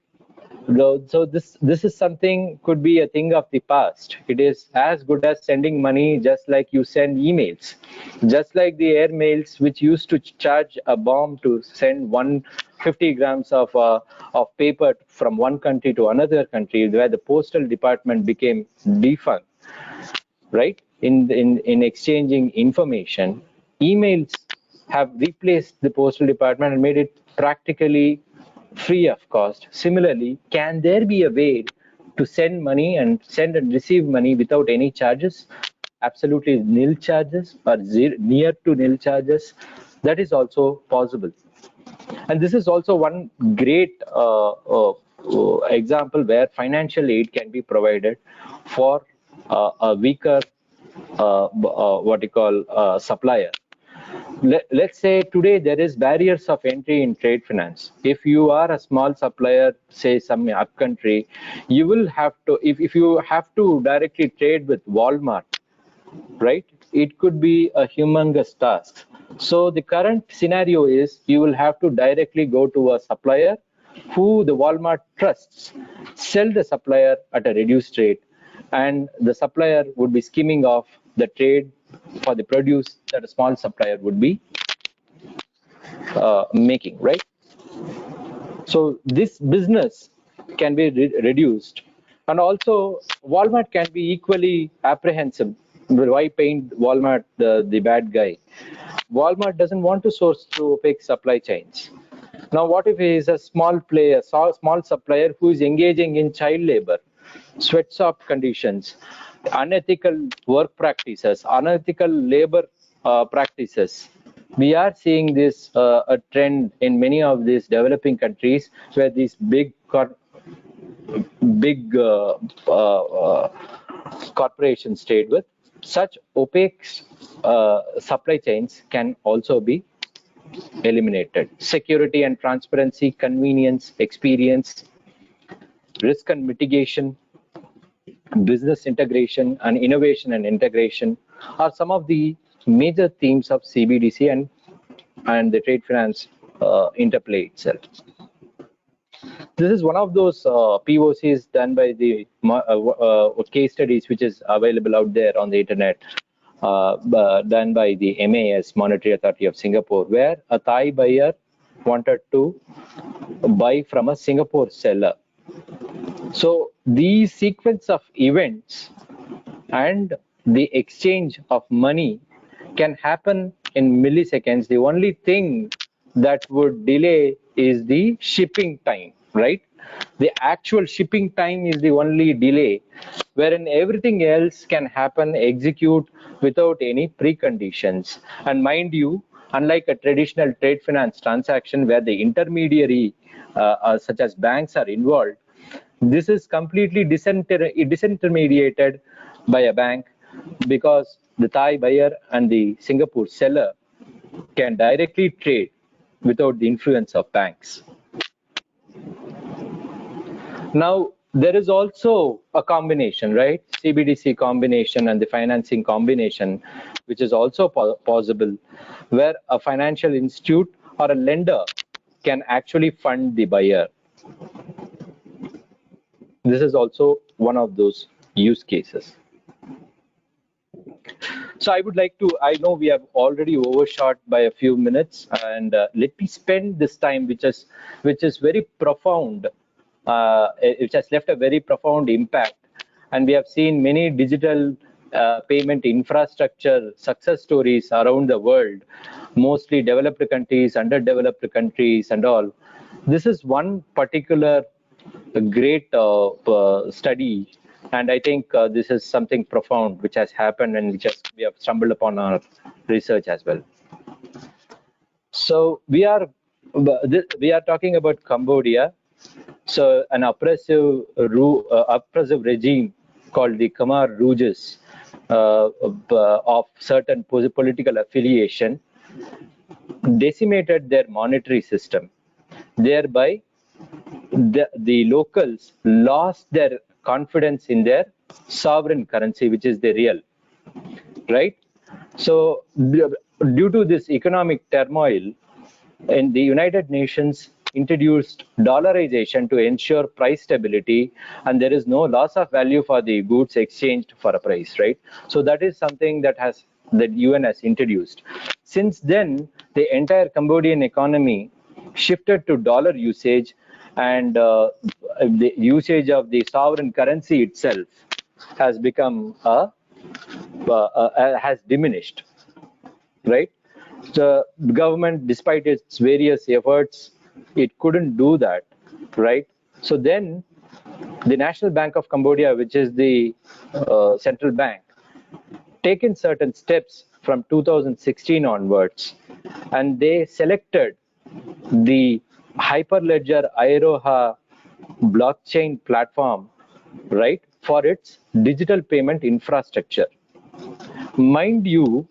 So this is something, could be a thing of the past. It is as good as sending money, just like you send emails, just like the air mails, which used to charge a bomb to send 150 grams of paper from one country to another country, where the postal department became defunct, right? In exchanging information, emails have replaced the postal department and made it practically free of cost. Similarly, can there be a way to send money and send and receive money without any charges? Absolutely nil charges, or near to nil charges. That is also possible. And this is also one great example where financial aid can be provided for a weaker, what you call, supplier. Let's say today there is barriers of entry in trade finance. If you are a small supplier, say some up country, you will have to, if you have to directly trade with Walmart, right? It could be a humongous task. So the current scenario is you will have to directly go to a supplier who the Walmart trusts, sell the supplier at a reduced rate, and the supplier would be skimming off the trade for the produce that a small supplier would be making, right? So this business can be reduced, and also Walmart can be equally apprehensive. Why paint Walmart the bad guy? Walmart doesn't want to source through opaque supply chains. Now, what if he is a small player, small supplier who is engaging in child labor, sweatshop conditions, unethical work practices, unethical labor practices? We are seeing this a trend in many of these developing countries where these big corporations trade with. Such opaque supply chains can also be eliminated. Security and transparency, convenience, experience, risk and mitigation, business integration, and innovation and integration are some of the major themes of CBDC and the trade finance interplay itself. This is one of those POCs done by the case studies which is available out there on the internet, done by the MAS, Monetary Authority of Singapore, where a Thai buyer wanted to buy from a Singapore seller. So these sequence of events and the exchange of money can happen in milliseconds. The only thing that would delay is the shipping time, right? The actual shipping time is the only delay, wherein everything else can happen, execute without any preconditions. And mind you, unlike a traditional trade finance transaction where the intermediary, such as banks, are involved, this is completely disintermediated by a bank, because the Thai buyer and the Singapore seller can directly trade without the influence of banks. Now, there is also a combination, right? CBDC combination and the financing combination, which is also possible, where a financial institute or a lender can actually fund the buyer. This is also one of those use cases. So I would like to, I know we have already overshot by a few minutes, and let me spend this time, which is very profound, which has left a very profound impact. And we have seen many digital payment infrastructure success stories around the world, mostly developed countries, underdeveloped countries, and all. This is one particular great study, and I think this is something profound which has happened and we have stumbled upon our research as well. So we are talking about Cambodia. So an oppressive regime called the Khmer Rouges of certain political affiliation decimated their monetary system. Thereby, the locals lost their confidence in their sovereign currency, which is the real, right? So, due to this economic turmoil, and the United Nations introduced dollarization to ensure price stability, and there is no loss of value for the goods exchanged for a price, right? So that is something that UN has introduced. Since then, the entire Cambodian economy shifted to dollar usage, and the usage of the sovereign currency itself has become has diminished, right? The government, despite its various efforts, it couldn't do that, right? So then the National Bank of Cambodia, which is the central bank, taken certain steps from 2016 onwards, and they selected the Hyperledger Iroha blockchain platform, right, for its digital payment infrastructure. Mind you,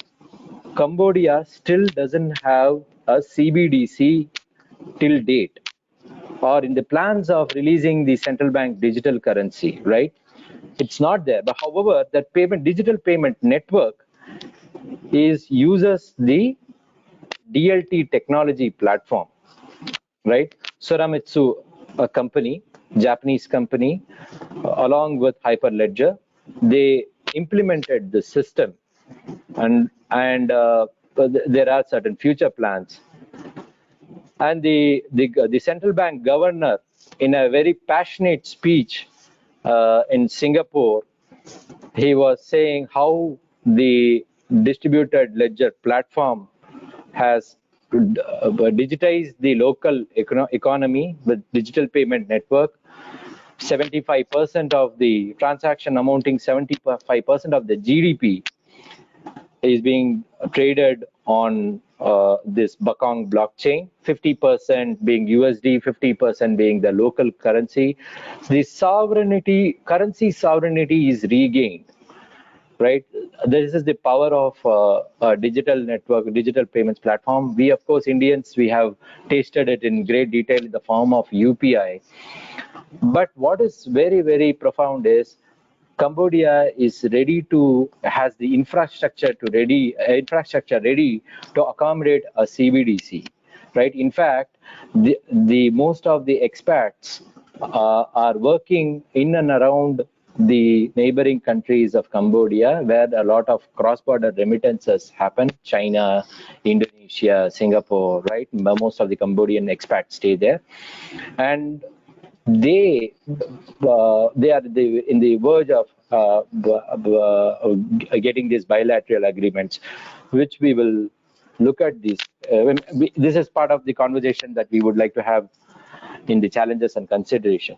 Cambodia still doesn't have a CBDC till date, or in the plans of releasing the central bank digital currency, right? It's not there. But however, that digital payment network uses the DLT technology platform, right? Suramitsu, a company, Japanese company, along with Hyperledger, they implemented the system, and there are certain future plans. And the central bank governor, in a very passionate speech in Singapore, he was saying how the distributed ledger platform has digitized the local economy with digital payment network. 75% of the transaction amounting 75% of the GDP is being traded on this Bakong blockchain, 50% being USD, 50% being the local currency. The currency sovereignty is regained, right? This is the power of a digital network, digital payments platform. We, of course, Indians, we have tasted it in great detail in the form of UPI. But what is very, very profound is Cambodia has the infrastructure ready to accommodate a CBDC, right? In fact, the most of the expats are working in and around the neighboring countries of Cambodia, where a lot of cross-border remittances happen. China, Indonesia, Singapore, right? Most of the Cambodian expats stay there, and they are in the verge of getting these bilateral agreements, which we will look at this. This is part of the conversation that we would like to have in the challenges and consideration.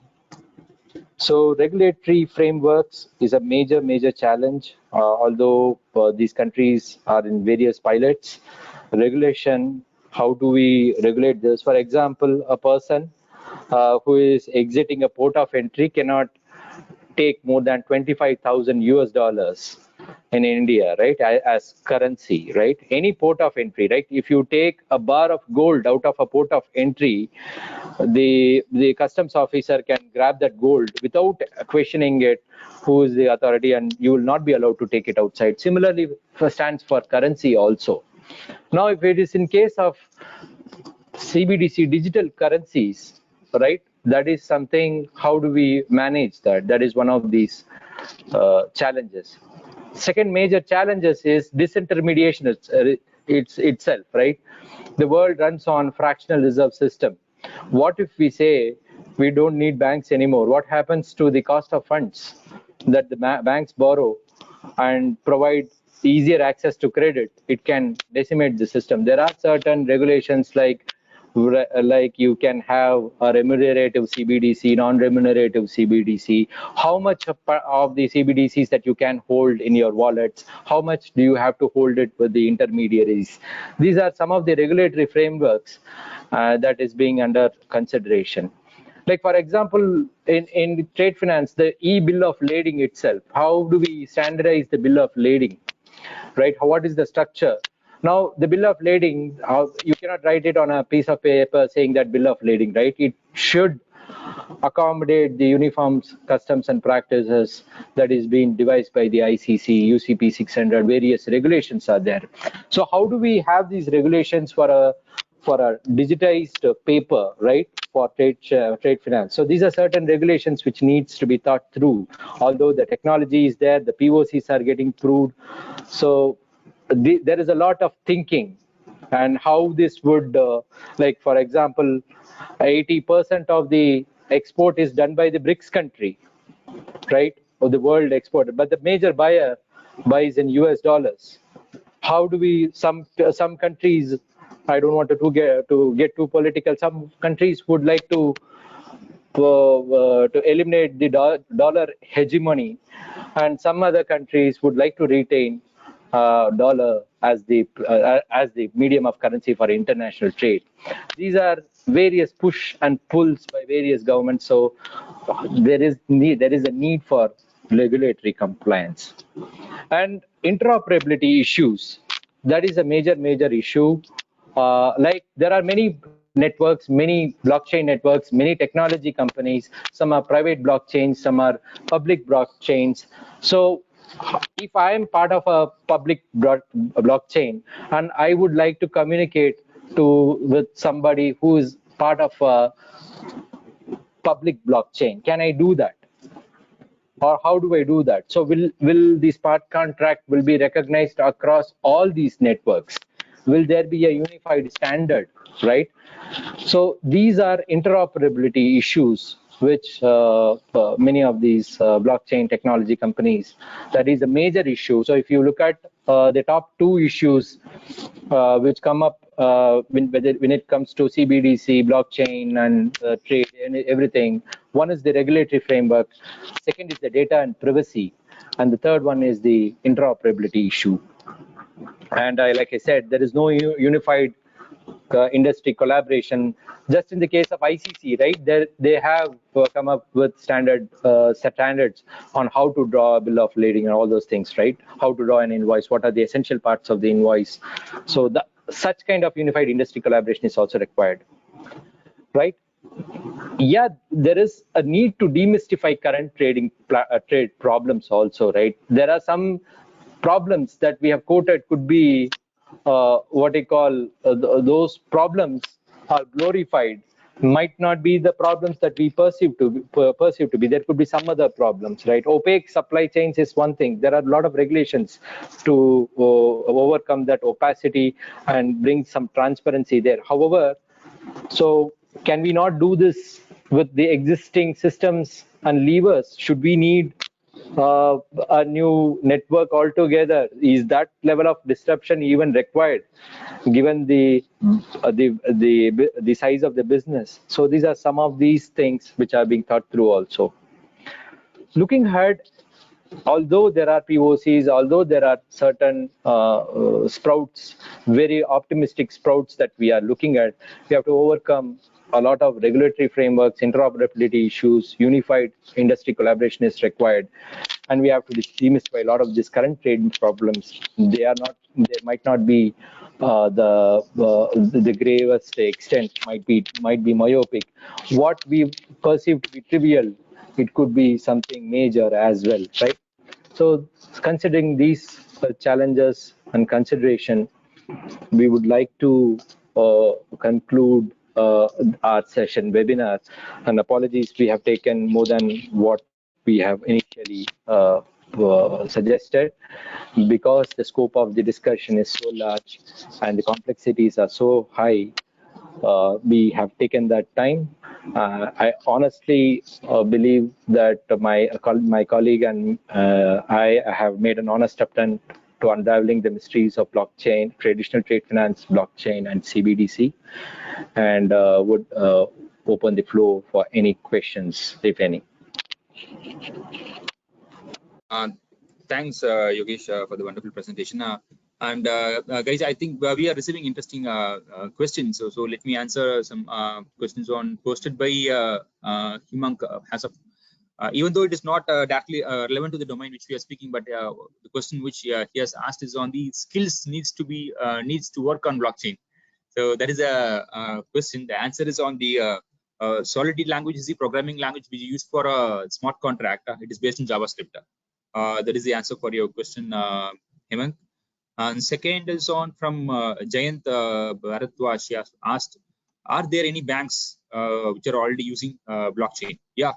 So regulatory frameworks is a major challenge, although these countries are in various pilots. Regulation, how do we regulate this? For example, a person who is exiting a port of entry cannot take more than 25,000 US dollars in India, right, as currency, right? Any port of entry, right? If you take a bar of gold out of a port of entry, the customs officer can grab that gold without questioning it, who is the authority, and you will not be allowed to take it outside. Similarly, stands for currency also. Now, if it is in case of CBDC digital currencies, right? That is something, how do we manage that? That is one of these challenges. Second major challenges is disintermediation itself, right? The world runs on fractional reserve system. What if we say we don't need banks anymore? What happens to the cost of funds that the banks borrow and provide easier access to credit? It can decimate the system. There are certain regulations like like you can have a remunerative CBDC, non-remunerative CBDC. How much of the CBDCs that you can hold in your wallets? How much do you have to hold it with the intermediaries? These are some of the regulatory frameworks that is being under consideration. Like for example, in trade finance, the e-bill of lading itself, how do we standardize the bill of lading, right? What is the structure? Now, the bill of lading, you cannot write it on a piece of paper saying that bill of lading, right? It should accommodate the uniform customs and practices that is being devised by the ICC, UCP 600, various regulations are there. So how do we have these regulations for a digitized paper, right, for trade finance? So these are certain regulations which needs to be thought through. Although the technology is there, the POCs are getting proved. So there is a lot of thinking and how this would, like for example, 80% of the export is done by the BRICS country, right, of the world export, but the major buyer buys in US dollars. How do we, some countries, I don't want to get too political, some countries would like to eliminate the dollar hegemony, and some other countries would like to retain dollar as the medium of currency for international trade. These are various push and pulls by various governments. So there is a need for regulatory compliance and interoperability issues. That is a major issue. Like there are many networks, many blockchain networks, many technology companies. Some are private blockchains, some are public blockchains. So if I am part of a public blockchain and I would like to communicate with somebody who is part of a public blockchain, can I do that? Or how do I do that? So will the smart contract will be recognized across all these networks? Will there be a unified standard, right? So these are interoperability issues which many of these blockchain technology companies, that is a major issue. So if you look at the top two issues which come up when it comes to CBDC, blockchain, and trade and everything. One is the regulatory framework, second is the data and privacy, and the third one is the interoperability issue. And like I said, there is no unified industry collaboration. Just in the case of ICC, right, they have come up with standards on how to draw a bill of lading and all those things, right? How to draw an invoice, what are the essential parts of the invoice. So such kind of unified industry collaboration is also required, right? Yeah, there is a need to demystify current trade problems also, right? There are some problems that we have quoted could be what I call those problems are glorified, might not be the problems that we perceive to be. There could be some other problems, right? Opaque supply chains is one thing. There are a lot of regulations to overcome that opacity and bring some transparency there. However, so can we not do this with the existing systems and levers? Should we need a new network altogether? Is that level of disruption even required, given the size of the business? So these are some of these things which are being thought through also. Looking ahead, although there are POCs, although there are certain sprouts, very optimistic sprouts that we are looking at, we have to overcome a lot of regulatory frameworks, interoperability issues, unified industry collaboration is required, and we have to demystify a lot of these current trade problems. They might not be the gravest extent, might be myopic. What we perceive to be trivial, it could be something major as well, right? So considering these challenges and consideration, we would like to conclude our session webinar. And apologies, we have taken more than what we have initially suggested, because the scope of the discussion is so large and the complexities are so high. We have taken that time. I honestly believe that my colleague and I have made an honest attempt to unraveling the mysteries of blockchain, traditional trade finance, blockchain, and CBDC, and would open the floor for any questions, if any. Uh, Thanks, Yogesh, for the wonderful presentation. Guys, I think we are receiving interesting questions. So let me answer some questions on posted by Himank Hasaf. Even though it is not directly relevant to the domain which we are speaking, but the question which he has asked is on the skills needs to work on blockchain. So that is a question. The answer is on the Solidity language is the programming language which is used for a smart contract. It is based on JavaScript. That is the answer for your question, Hemant. And second is on from Jayant Bharatwaj. He has asked, are there any banks which are already using blockchain? Yeah,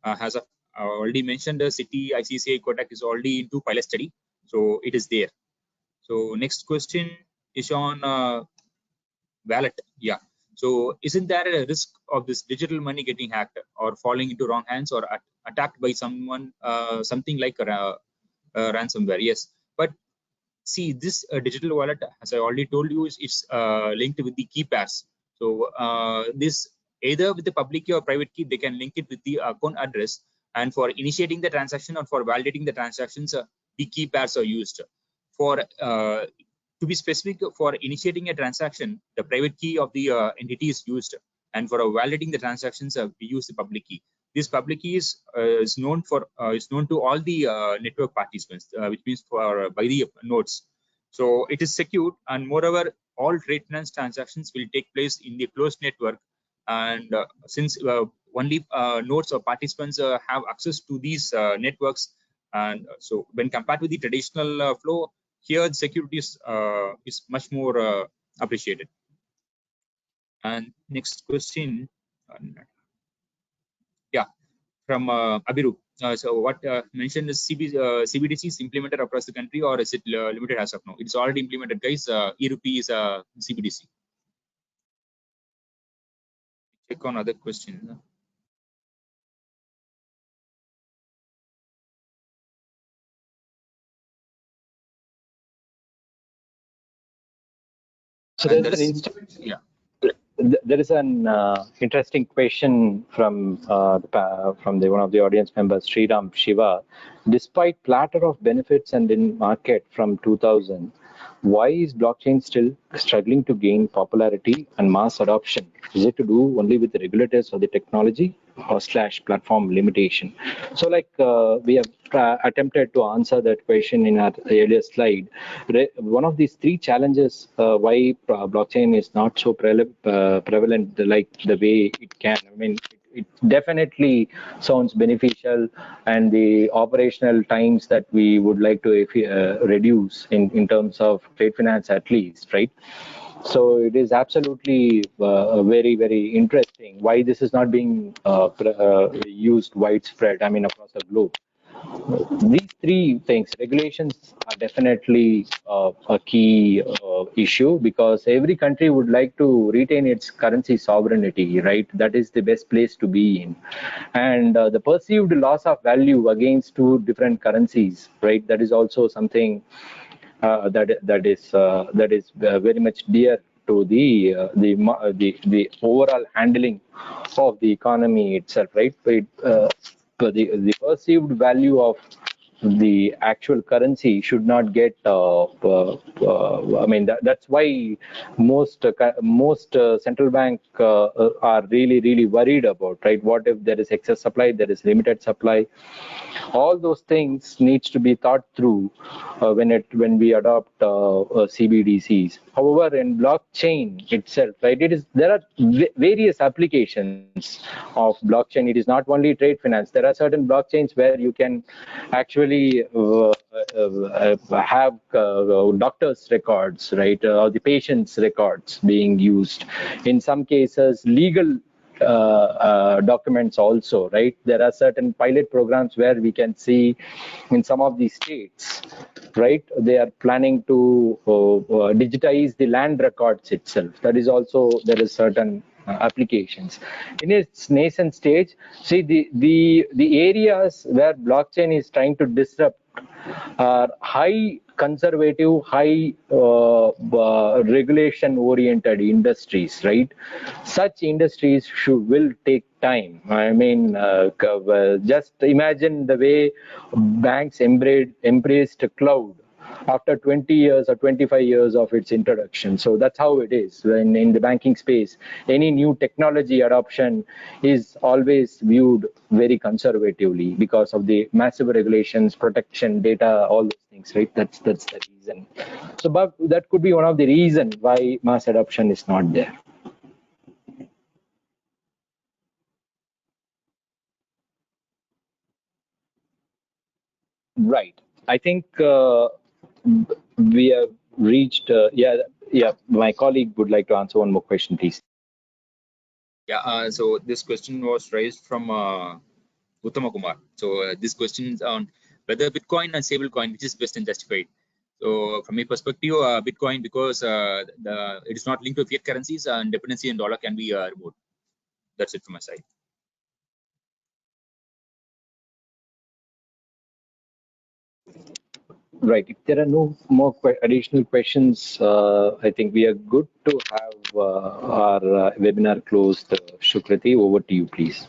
as I've already mentioned, Citi, ICICI, Kotak is already into pilot study, so it is there. So next question is on wallet. Yeah. So isn't there a risk of this digital money getting hacked or falling into wrong hands or attacked by someone, something like ransomware? Yes. But see, this digital wallet, as I already told you, is it's linked with the key pairs. So this either with the public key or private key, they can link it with the account address. And for initiating the transaction or for validating the transactions, the key pairs are used. For to be specific, for initiating a transaction, the private key of the entity is used, and for validating the transactions, we use the public key. This public key is known to all the network participants, which means for by the nodes. So it is secured, and moreover, all trade finance transactions will take place in the closed network. And since only nodes or participants have access to these networks, and so when compared with the traditional flow, here the security is much more appreciated. And next question, yeah, from Abiru. So what mentioned is CBDC is implemented across the country, or is it limited as of now? It's already implemented, guys. E-rupee is CBDC. Check on other questions. So And there's there an is, yeah. there is an interesting question from from one of the audience members, Sriram Shiva. Despite platter of benefits and in market from 2000, why is blockchain still struggling to gain popularity and mass adoption? Is it to do only with the regulators or the technology or slash platform limitation? So like we have attempted to answer that question in our earlier slide. One of these three challenges why blockchain is not so prevalent like the way it can. I mean, it definitely sounds beneficial, and the operational times that we would like to reduce in terms of trade finance at least, right? So it is absolutely very, very interesting why this is not being used widespread, I mean, across the globe. These three things, regulations are definitely a key issue, because every country would like to retain its currency sovereignty, right? That is the best place to be in. And the perceived loss of value against two different currencies, right? That is also something that is very much dear to the overall handling of the economy itself, right? The perceived value of the actual currency should not get I mean that's why most central bank are really worried about, right? What if there is excess supply, there is limited supply? All those things needs to be thought through when we adopt CBDCs. However, in blockchain itself, right, there are various applications of blockchain. It is not only trade finance. There are certain blockchains where you can actually have doctors' records, right, or the patient's records being used. In some cases, legal documents also, right? There are certain pilot programs where we can see in some of these states, right? They are planning to digitize the land records itself. That is also, there is certain applications. In its nascent stage, see the areas where blockchain is trying to disrupt are high conservative, high regulation oriented industries, right? Such industries will take time. I mean, just imagine the way banks embraced cloud after 20 years or 25 years of its introduction. So that's how it is when in the banking space. Any new technology adoption is always viewed very conservatively because of the massive regulations, protection, data, all those things, right? That's the reason. So, but that could be one of the reasons why mass adoption is not there. Right. I think we have reached. Yeah. My colleague would like to answer one more question, please. Yeah. So this question was raised from Uttama Kumar. So this question is on whether Bitcoin and stablecoin, which is best and justified. So from my perspective, Bitcoin, because it is not linked to fiat currencies and dependency on dollar can be removed. That's it from my side. Right. If there are no more additional questions, I think we are good to have our webinar closed. Shukrati, over to you, please.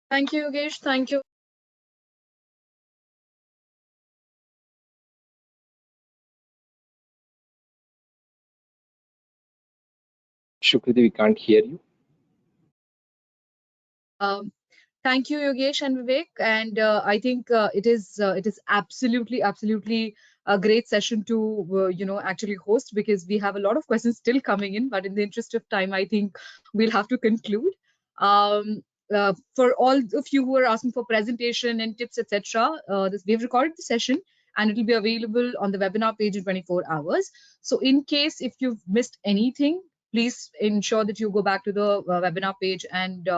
Thank you, Yogesh. Thank you. Shukrati, we can't hear you. Um, Thank you, Yogesh and Vivek. And I think it is absolutely a great session to actually host, because we have a lot of questions still coming in. But in the interest of time, I think we'll have to conclude. Um, for all of you who are asking for presentation and tips, etc., we've recorded the session and it will be available on the webinar page in 24 hours. So in case if you've missed anything, please ensure that you go back to the webinar page and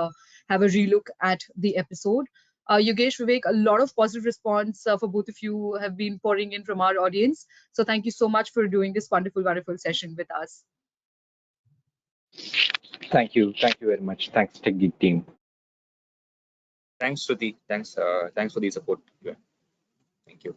have a relook at the episode. Yogesh, Vivek, a lot of positive response for both of you have been pouring in from our audience. So thank you so much for doing this wonderful session with us. Thank you. Thank you very much. Thanks, Tech Geek team. Thanks, Shruti. Thanks for the support. Yeah. Thank you.